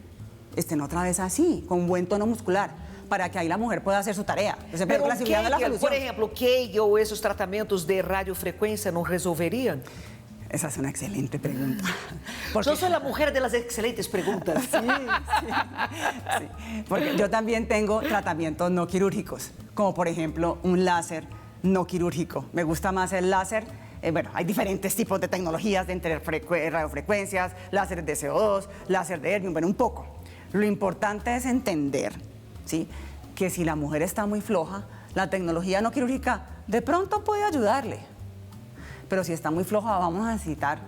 estén otra vez así, con buen tono muscular, para que ahí la mujer pueda hacer su tarea. Yo siempre digo que la cirugía no es la Kegel, solución. por ejemplo, Kegel ou esses tratamentos de radiofrequência não resolveriam? Esa es una excelente pregunta. Yo soy la mujer de las excelentes preguntas. Sí. Porque yo también tengo tratamientos no quirúrgicos, como por ejemplo un láser no quirúrgico. Me gusta más el láser. Bueno, hay diferentes tipos de tecnologías, entre radiofrecuencias, láseres de CO2, láser de herbium, bueno, un poco. Lo importante es entender, ¿sí?, que si la mujer está muy floja, la tecnología no quirúrgica de pronto puede ayudarle. pero si está muy floja vamos a necesitar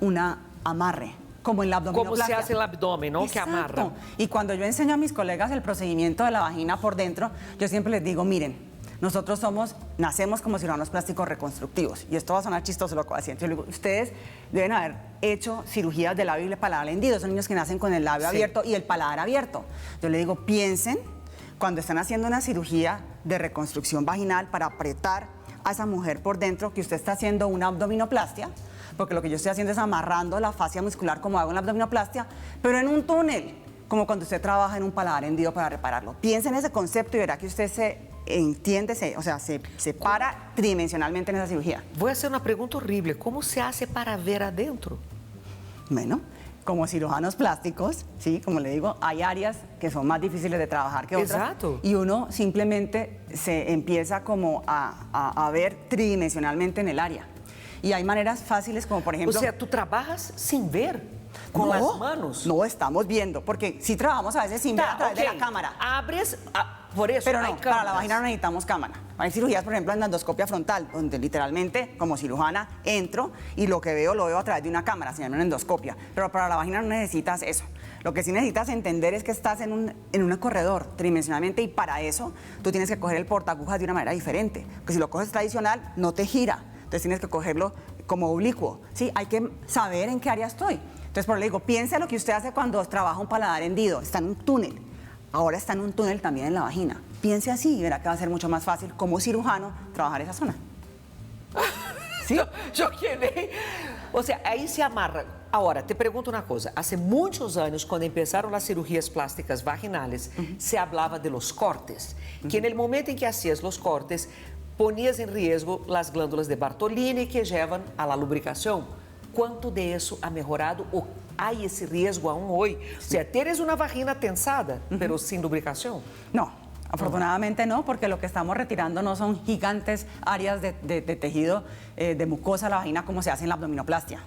una amarre, como en la abdominoplastia. Como se hace el abdomen, ¿no? Que amarra. Y cuando yo enseño a mis colegas el procedimiento de la vagina por dentro, yo siempre les digo, miren, nosotros nacemos como cirujanos plásticos reconstructivos. Y esto va a sonar chistoso lo que voy a decir. Yo les digo, ustedes deben haber hecho cirugías de labio y paladar hendido. Son niños que nacen con el labio abierto y el paladar abierto. Yo les digo, piensen cuando están haciendo una cirugía de reconstrucción vaginal para apretar a esa mujer por dentro, que usted está haciendo una abdominoplastia, porque lo que yo estoy haciendo es amarrando la fascia muscular como hago en la abdominoplastia, pero en un túnel, como cuando usted trabaja en un paladar hendido para repararlo. Piensa en ese concepto y verá que usted se para tridimensionalmente en esa cirugía. Voy a hacer una pregunta horrible. ¿Cómo se hace para ver adentro? Bueno, como cirujanos plásticos, ¿sí? Como le digo, hay áreas que son más difíciles de trabajar que otras. Exacto. Y uno simplemente se empieza como a ver tridimensionalmente en el área. Y hay maneras fáciles como, por ejemplo... O sea, tú trabajas sin ver, con las manos. No, estamos viendo, porque sí trabajamos a veces sin ver a través de la cámara. Abres, por eso Pero hay no, para la cámaras. vagina no necesitamos cámara. Hay cirugías, por ejemplo, en la endoscopia frontal, donde literalmente, como cirujana, entro y lo que veo, lo veo a través de una cámara, se llama una endoscopia. Pero para la vagina no necesitas eso. Lo que sí necesitas entender es que estás en un corredor tridimensionalmente, y para eso tú tienes que coger el portaagujas de una manera diferente. Porque si lo coges tradicional, no te gira. Entonces tienes que cogerlo como oblicuo, ¿sí? Hay que saber en qué área estoy. Entonces, por eso le digo, piense lo que usted hace cuando trabaja un paladar hendido. Está en un túnel. Ahora está en un túnel también en la vagina. Piense así y verá que va a ser mucho más fácil como cirujano trabajar esa zona. ¿Sí? Yo quedé. O sea, ahí se amarra. Ahora, te pregunto una cosa. Hace muchos años, cuando empezaron las cirugías plásticas vaginales, se hablaba de los cortes. Que en el momento en que hacías los cortes, ponías en riesgo las glándulas de Bartolini que llevan a la lubricación. ¿Cuánto de eso ha mejorado o hay ese riesgo aún hoy? O sea, tienes una vagina tensada, pero sin lubricación. No, afortunadamente no, porque lo que estamos retirando no son gigantes áreas de tejido de mucosa de la vagina como se hace en la abdominoplastia.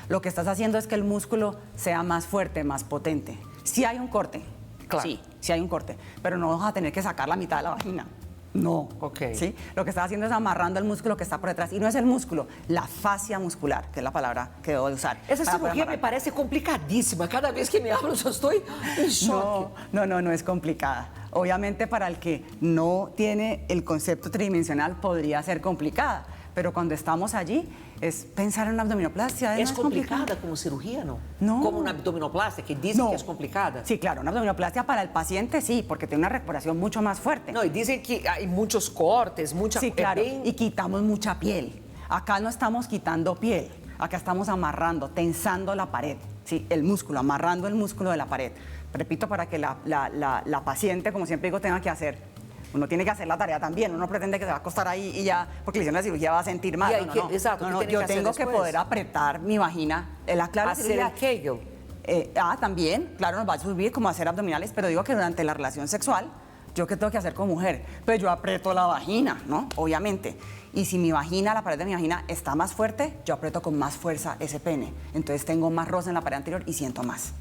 Lo que estás haciendo es que el músculo sea más fuerte, más potente. Sí hay un corte, Claro. sí hay un corte, pero no vas a tener que sacar la mitad de la vagina. No. Ok. ¿Sí? Lo que estás haciendo es amarrando el músculo que está por detrás. Y no es el músculo, la fascia muscular, que es la palabra que debo de usar. Esa para poder cirugía me amarrar. parece complicadísima. Cada vez que me hablo, yo estoy en shock. No es complicada. Obviamente para el que no tiene el concepto tridimensional podría ser complicada, pero cuando estamos allí es pensar en una abdominoplastia. ¿Es no complicada como cirugía, no? No. Como una abdominoplastia, que dicen No. que es complicada. Sí, claro, una abdominoplastia para el paciente sí, porque tiene una recuperación mucho más fuerte. No, y dicen que hay muchos cortes, mucha... Sí, claro, bien- y quitamos mucha piel. Acá no estamos quitando piel, acá estamos amarrando, tensando la pared, ¿sí? El músculo, amarrando el músculo de la pared. Repito, para que la paciente, como siempre digo, tenga que hacer. Uno tiene que hacer la tarea también, uno no pretende que se va a acostar ahí y ya, porque le hicieron la cirugía va a sentir mal. Y hay No, que- no, exacto, no, ¿qué no, tiene yo que hacer tengo que después? poder apretar mi vagina. La clara hacer cirugía- el Kegel. También, claro, nos va a subir como hacer abdominales, pero digo que durante la relación sexual, ¿yo qué tengo que hacer como mujer? Pues yo aprieto la vagina, ¿no? Obviamente. Y si mi vagina, la pared de mi vagina está más fuerte, yo aprieto con más fuerza ese pene. Entonces tengo más roce en la pared anterior y siento más.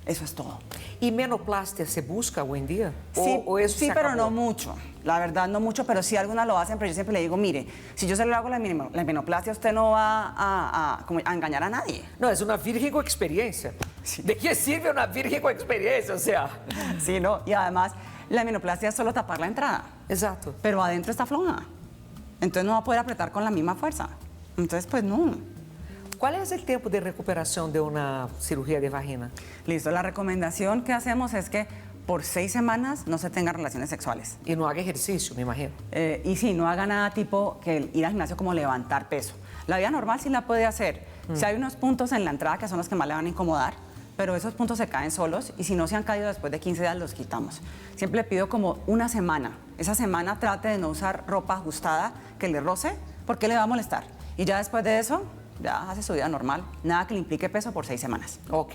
Eso es todo. ¿Y menoplastia se busca hoy en día? Sí, ¿O eso sí, se pero acabó? no mucho. La verdad, no mucho, pero sí algunas lo hacen. Pero yo siempre le digo, mire, si yo se le hago la menoplastia, usted no va a engañar a nadie. No, es una virgen con experiencia. ¿De qué sirve una virgen con experiencia? O sea... Sí, ¿no? Y además, la menoplastia es solo tapar la entrada. Exacto. Pero adentro está floja. Entonces no va a poder apretar con la misma fuerza. Entonces, pues no. ¿Cuál es el tiempo de recuperación de una cirugía de vagina? Listo, la recomendación que hacemos es que por 6 semanas no se tengan relaciones sexuales. Y no haga ejercicio, me imagino. Y sí, no haga nada tipo que el ir al gimnasio como levantar peso. La vida normal sí la puede hacer. Si hay unos puntos en la entrada que son los que más le van a incomodar, pero esos puntos se caen solos y si no se han caído después de 15 días los quitamos. Siempre le pido como una semana. Esa semana trate de no usar ropa ajustada que le roce porque le va a molestar. Y ya después de eso, ya hace su vida normal. Nada que le implique peso por 6 semanas. Ok.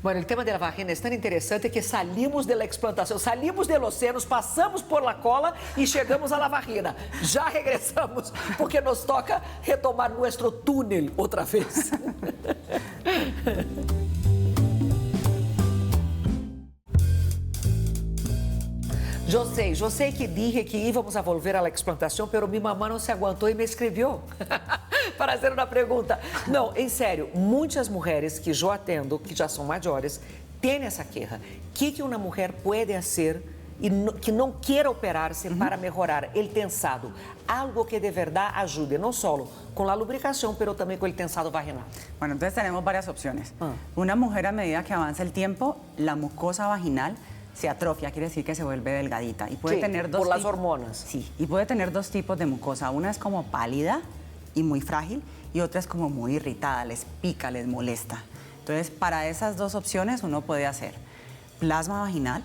Bueno, el tema de la vagina es tan interesante que salimos de la explantación, salimos de los senos, pasamos por la cola y llegamos a la vagina. Ya regresamos porque nos toca retomar nuestro túnel otra vez. Eu sei que dije que íbamos a volver a la explantación, pero mi mamá no se aguantó y me escribió. para fazer uma pergunta. Não, em sério, muitas mulheres que eu atendo, que já são maiores, têm essa queja. O que uma mulher pode fazer e que não queira operar-se para melhorar o tensado? Algo que de verdade ajude, não só com a lubricação, mas também com o tensado vaginal. Bueno, entonces tenemos varias opciones. Una mujer, a medida que avanza el tiempo, la mucosa vaginal se atrofia, quiere decir que se vuelve delgadita. Y puede tener dos por las hormonas. Sí, y puede tener dos tipos de mucosa. Una es como pálida y muy frágil, y otra es como muy irritada, les pica, les molesta. Entonces, para esas dos opciones uno puede hacer plasma vaginal,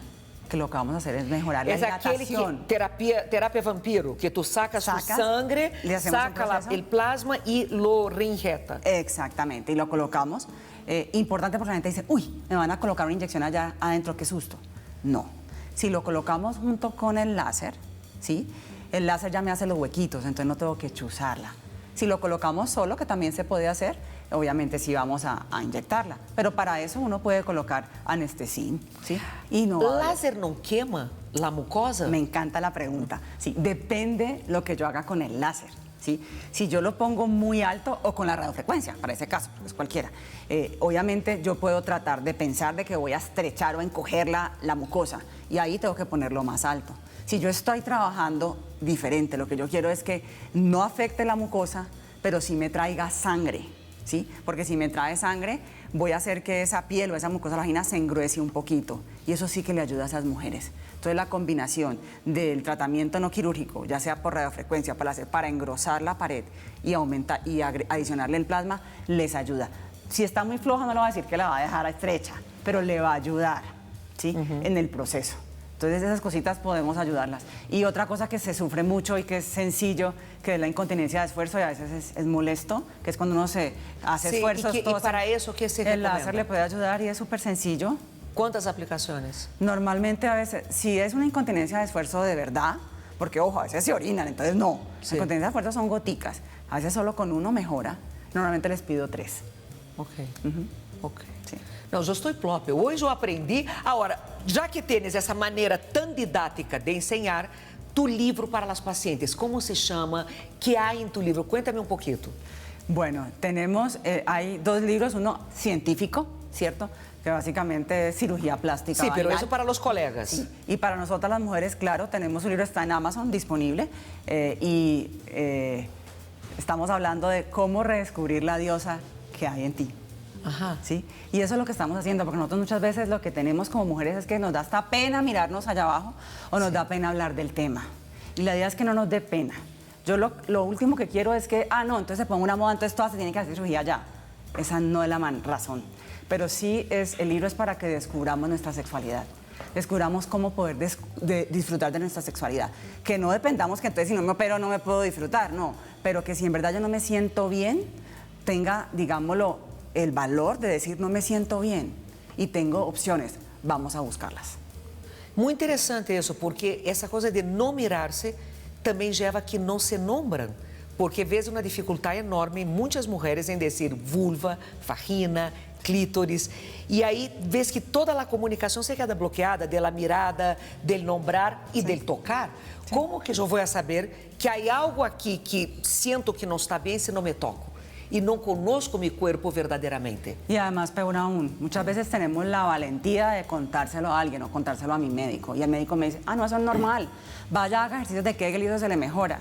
que lo que vamos a hacer es mejorar la hidratación. Terapia vampiro, que tú sacas su sangre, saca el plasma y lo reinjeta. Exactamente, y lo colocamos. Importante porque la gente dice, uy, me van a colocar una inyección allá adentro, qué susto. No, si lo colocamos junto con el láser, ¿sí? El láser ya me hace los huequitos, entonces no tengo que chuzarla. Si lo colocamos solo, que también se puede hacer, obviamente sí vamos a inyectarla. Pero para eso uno puede colocar anestesin, ¿sí? Y no ¿El láser no quema la mucosa? Me encanta la pregunta. Sí, depende lo que yo haga con el láser, ¿sí? Si yo lo pongo muy alto o con la radiofrecuencia, para ese caso, porque es cualquiera. Obviamente yo puedo tratar de pensar de que voy a estrechar o encoger la mucosa y ahí tengo que ponerlo más alto. Si yo estoy trabajando diferente, lo que yo quiero es que no afecte la mucosa, pero sí me traiga sangre, ¿sí? Porque si me trae sangre, voy a hacer que esa piel o esa mucosa vagina se engruese un poquito. Y eso sí que le ayuda a esas mujeres. Entonces, la combinación del tratamiento no quirúrgico, ya sea por radiofrecuencia, para engrosar la pared y aumentar y adicionarle el plasma, les ayuda. Si está muy floja, no le va a decir que la va a dejar estrecha, pero le va a ayudar, ¿sí? En el proceso. Entonces, esas cositas podemos ayudarlas. Y otra cosa que se sufre mucho y que es sencillo, que es la incontinencia de esfuerzo, y a veces es molesto, que es cuando uno se hace esfuerzos. ¿Y para eso qué se recomienda? El láser le puede ayudar y es súper sencillo. ¿Cuántas aplicaciones? Normalmente, a veces, si es una incontinencia de esfuerzo de verdad, porque ojo, a veces se orinan, entonces no. La incontinencia de esfuerzo son goticas. A veces solo con uno mejora. Normalmente les pido 3. Ok. Ok. Sim. Não, eu estou próprio. Hoje eu aprendi. Agora, já que tens essa maneira tão didática de ensinar, tu livro para as pacientes, como se chama? ¿Qué hay en tu libro? Cuéntame un poquito. Bueno, tenemos, hay 2 libros, uno científico, ¿cierto? Que básicamente es cirugía plástica. Sí, vaginal. pero eso para los colegas. Sí. Y para nosotras las mujeres, claro, tenemos un libro, está en Amazon disponible estamos hablando de cómo redescubrir la diosa que hay en ti. Ajá. ¿Sí? Y eso es lo que estamos haciendo, porque nosotros muchas veces lo que tenemos como mujeres es que nos da hasta pena mirarnos allá abajo o nos da pena hablar del tema. Y la idea es que no nos dé pena. Yo lo último que quiero es que, no, entonces se ponga una moda, entonces todas se tienen que hacer cirugía ya. Esa no es la razón. Pero sí, el libro es para que descubramos nuestra sexualidad. Descubramos cómo poder disfrutar de nuestra sexualidad. Que no dependamos que entonces si no me opero no me puedo disfrutar, no. Pero que si en verdad yo no me siento bien, tenga, digámoslo, el valor de decir no me siento bien y tengo opciones, vamos a buscarlas. Muy interesante eso, porque essa coisa de não mirar-se também leva a que não se nombram, porque vês uma dificuldade enorme em muitas mulheres em dizer vulva, vagina, clítoris, e aí vês que toda a comunicação se queda bloqueada de la mirada, del nombrar e del tocar. Sim. Como que eu vou saber que há algo aqui que sinto que não está bem se não me toco? Y no conozco mi cuerpo verdaderamente. Y además, peor aún, muchas veces tenemos la valentía de contárselo a alguien o contárselo a mi médico. Y el médico me dice, no, eso es normal. Vaya, haga ejercicios de Kegel y eso se le mejora.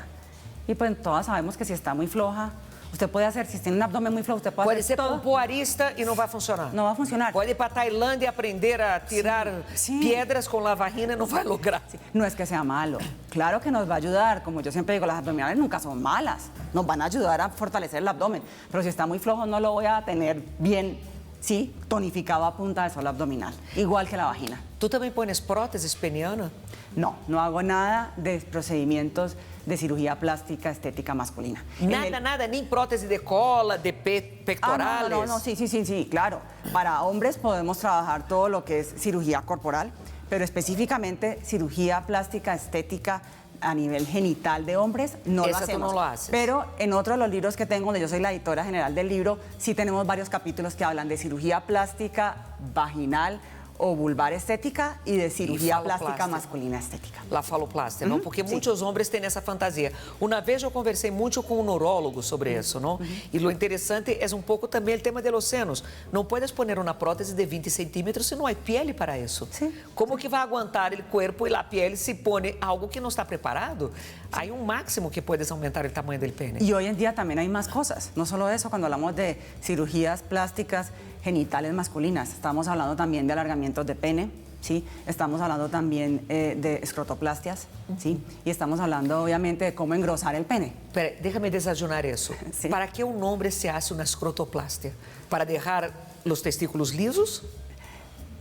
Y pues todas sabemos que si está muy floja, usted puede hacer, si tiene un abdomen muy flojo, usted puede hacer todo. Puede ser pompoarista y no va a funcionar. No va a funcionar. Puede ir para Tailandia y aprender a tirar piedras con la vagina y no va a lograr. Sí. No es que sea malo. Claro que nos va a ayudar. Como yo siempre digo, las abdominales nunca son malas. Nos van a ayudar a fortalecer el abdomen. Pero si está muy flojo, no lo voy a tener bien, ¿sí? Tonificado a punta de sol abdominal. Igual que la vagina. ¿Tú también pones prótesis peniana? No, no hago nada de procedimientos de cirugía plástica estética masculina. Nada, ni prótesis de cola, de pectorales. No, sí, claro. Para hombres podemos trabajar todo lo que es cirugía corporal, pero específicamente cirugía plástica estética a nivel genital de hombres no lo hacemos. Tú no lo haces. Pero en otro de los libros que tengo, donde yo soy la editora general del libro, sí tenemos varios capítulos que hablan de cirugía plástica vaginal o vulvar estética y de cirugía faloplastia. plástica masculina estética. La faloplastia, não? Porque muitos homens têm essa fantasia. Uma vez eu conversei muito com um neurólogo sobre isso, não? E o interessante é pouco também o tema de los senos. Não puedes poner uma prótese de 20 centímetros se não há pele para isso. Sim. Como que vai aguentar o corpo e a pele se põe algo que não está preparado? Há máximo que puedes aumentar o tamanho do pene. Y hoy en día también hay más cosas, no solo eso, cuando hablamos de cirugías plásticas genitales masculinas, estamos hablando también de alargamientos de pene, ¿sí? Estamos hablando también de escrotoplastias, ¿sí? Y estamos hablando obviamente de cómo engrosar el pene. Espera, déjame desayunar isso. Sí. Para que um homem se hace uma escrotoplastia? Para deixar os testículos lisos?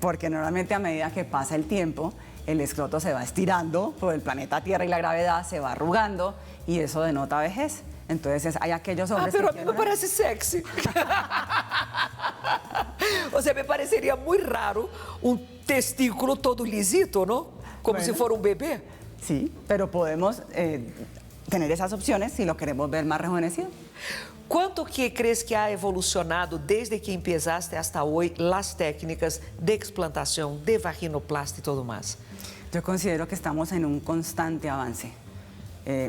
Porque normalmente a medida que pasa el tiempo, el escroto se va estirando por el planeta Tierra y la gravedad, se va arrugando y eso denota vejez. Entonces hay aquellos hombres pero a que mí me parece sexy. O sea, me pareceria muito raro testículo todo lisito, ¿no? Como Bueno. si fuera un bebé. Sí, pero podemos tener esas opciones si lo queremos ver más rejuvenecido. ¿Cuánto que crees que ha evolucionado desde que empezaste hasta hoy las técnicas de explantación, de vaginoplastia y todo más? Yo considero que estamos en un constante avance.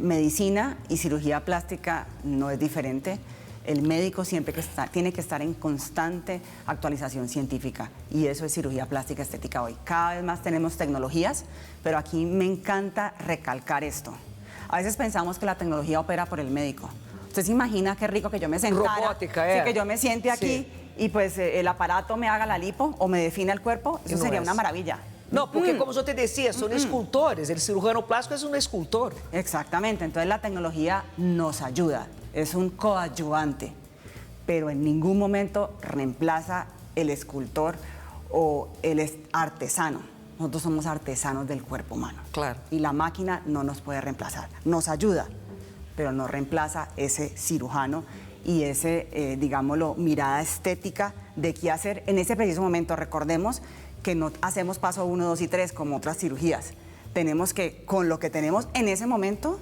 Medicina y cirugía plástica no es diferente. El médico siempre tiene que estar en constante actualización científica y eso es cirugía plástica estética hoy. Cada vez más tenemos tecnologías, pero aquí me encanta recalcar esto. A veces pensamos que la tecnología opera por el médico. Usted se imagina qué rico que yo me sentara, Robótica, sí, que yo me siente aquí y pues el aparato me haga la lipo o me define el cuerpo, eso no sería es. una maravilla. No, porque como yo te decía, son escultores. El cirujano plástico es un escultor. Exactamente, entonces la tecnología nos ayuda, es un coadyuvante, pero en ningún momento reemplaza el escultor o el artesano. Nosotros somos artesanos del cuerpo humano. Claro. Y la máquina no nos puede reemplazar, nos ayuda, pero no reemplaza ese cirujano y ese, digámoslo, mirada estética de qué hacer en ese preciso momento. Recordemos que no hacemos paso 1, 2 y 3 como otras cirugías. Tenemos que, con lo que tenemos en ese momento,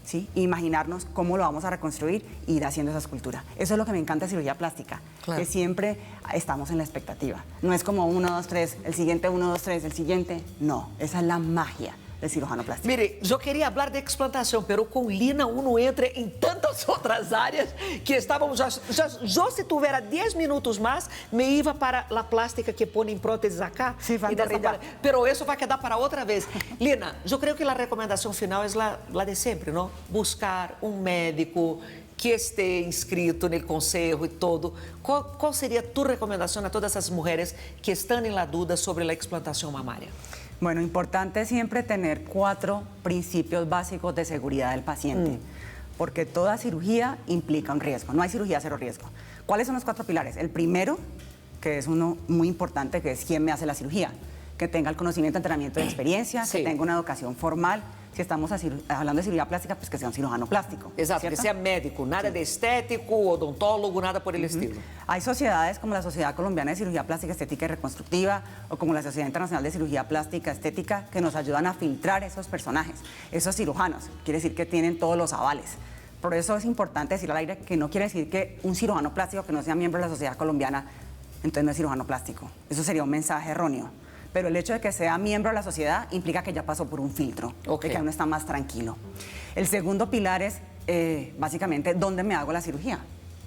¿sí?, imaginarnos cómo lo vamos a reconstruir e ir haciendo esa escultura. Eso es lo que me encanta de cirugía plástica, Claro. que siempre estamos en la expectativa. No es como 1, 2, 3, el siguiente 1, 2, 3, el siguiente. No, esa es la magia del cirujano plástico. Mire, yo quería hablar de explantación, pero con Lina uno entra en tantas otras áreas que estábamos... Yo si tuviera 10 minutos más, me iba para la plástica que ponen prótesis acá. Sí, y fantasía. pero eso va a quedar para otra vez. Lina, yo creo que la recomendación final es la de siempre, ¿no? Buscar un médico que esté inscrito en el consejo y todo. ¿Cuál sería tu recomendación a todas esas mujeres que están en la duda sobre la explantación mamaria? Bueno, importante siempre tener 4 principios básicos de seguridad del paciente, porque toda cirugía implica un riesgo, no hay cirugía cero riesgo. ¿Cuáles son los 4 pilares? El primero, que es uno muy importante, que es quién me hace la cirugía, que tenga el conocimiento, entrenamiento y experiencia, Sí. que tenga una educación formal. Si estamos hablando de cirugía plástica, pues que sea un cirujano plástico. Exato, ¿cierto? que sea médico, nada de estético, odontólogo, nada por el estilo. Hay sociedades como la Sociedad Colombiana de Cirugía Plástica Estética y Reconstructiva o como la Sociedad Internacional de Cirugía Plástica Estética que nos ayudan a filtrar esos personajes, esos cirujanos. Quiere decir que tienen todos los avales. Por eso es importante decir al aire que no quiere decir que un cirujano plástico que no sea miembro de la Sociedad Colombiana, entonces no es cirujano plástico. Eso sería un mensaje erróneo. Pero el hecho de que sea miembro de la sociedad implica que ya pasó por un filtro, Ok. de que uno está más tranquilo. El segundo pilar es, básicamente, ¿dónde me hago la cirugía?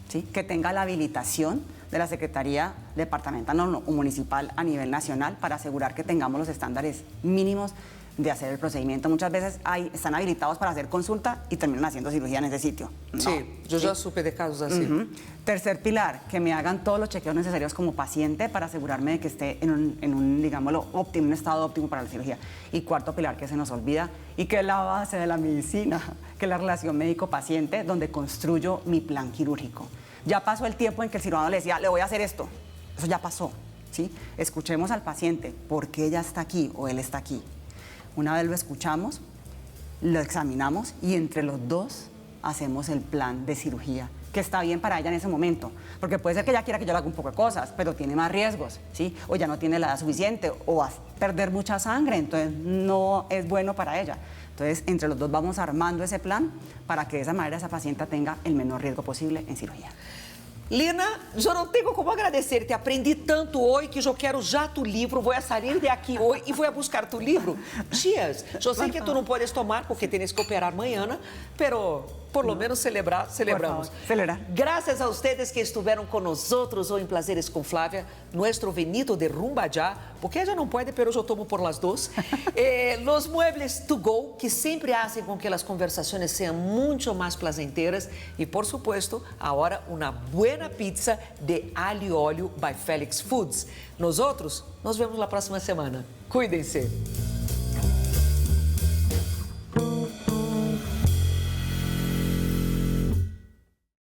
¿Sí? Que tenga la habilitación de la Secretaría Departamental o Municipal a nivel nacional para asegurar que tengamos los estándares mínimos de hacer el procedimiento. Muchas veces están habilitados para hacer consulta y terminan haciendo cirugía en ese sitio. No. Sí, yo ya supe de casos así. Tercer pilar, que me hagan todos los chequeos necesarios como paciente para asegurarme de que esté en un, digámoslo, óptimo, un estado óptimo para la cirugía. Y cuarto pilar, que se nos olvida, y que es la base de la medicina, que es la relación médico-paciente, donde construyo mi plan quirúrgico. Ya pasó el tiempo en que el cirujano le decía, le voy a hacer esto. Eso ya pasó, ¿sí? Escuchemos al paciente, ¿por qué ella está aquí o él está aquí? Una vez lo escuchamos, lo examinamos y entre los dos hacemos el plan de cirugía, que está bien para ella en ese momento. Porque puede ser que ella quiera que yo le haga un poco de cosas, pero tiene más riesgos, ¿sí? O ya no tiene la edad suficiente, o va a perder mucha sangre, entonces no es bueno para ella. Entonces, entre los dos vamos armando ese plan para que de esa manera esa paciente tenga el menor riesgo posible en cirugía. Lina, eu não tenho como agradecer. Te aprendi tanto hoje que eu quero já tu livro. Vou sair de aqui hoje e vou buscar tu livro. Cheers. Eu sei que tu não podes tomar porque tens que operar amanhã, pero por lo menos celebramos. Celebrar. Gracias a ustedes que estiveram com nós hoje em Placeres com Flávia, nuestro venido de rumba já, porque ela não pode, pero eu tomo por las dos. Los muebles to go, que sempre fazem com que as conversações sejam muito mais placenteiras. E, por supuesto, agora uma boa pizza de alho e óleo by Felix Foods. Nós outros, nos vemos na próxima semana. Cuidem-se.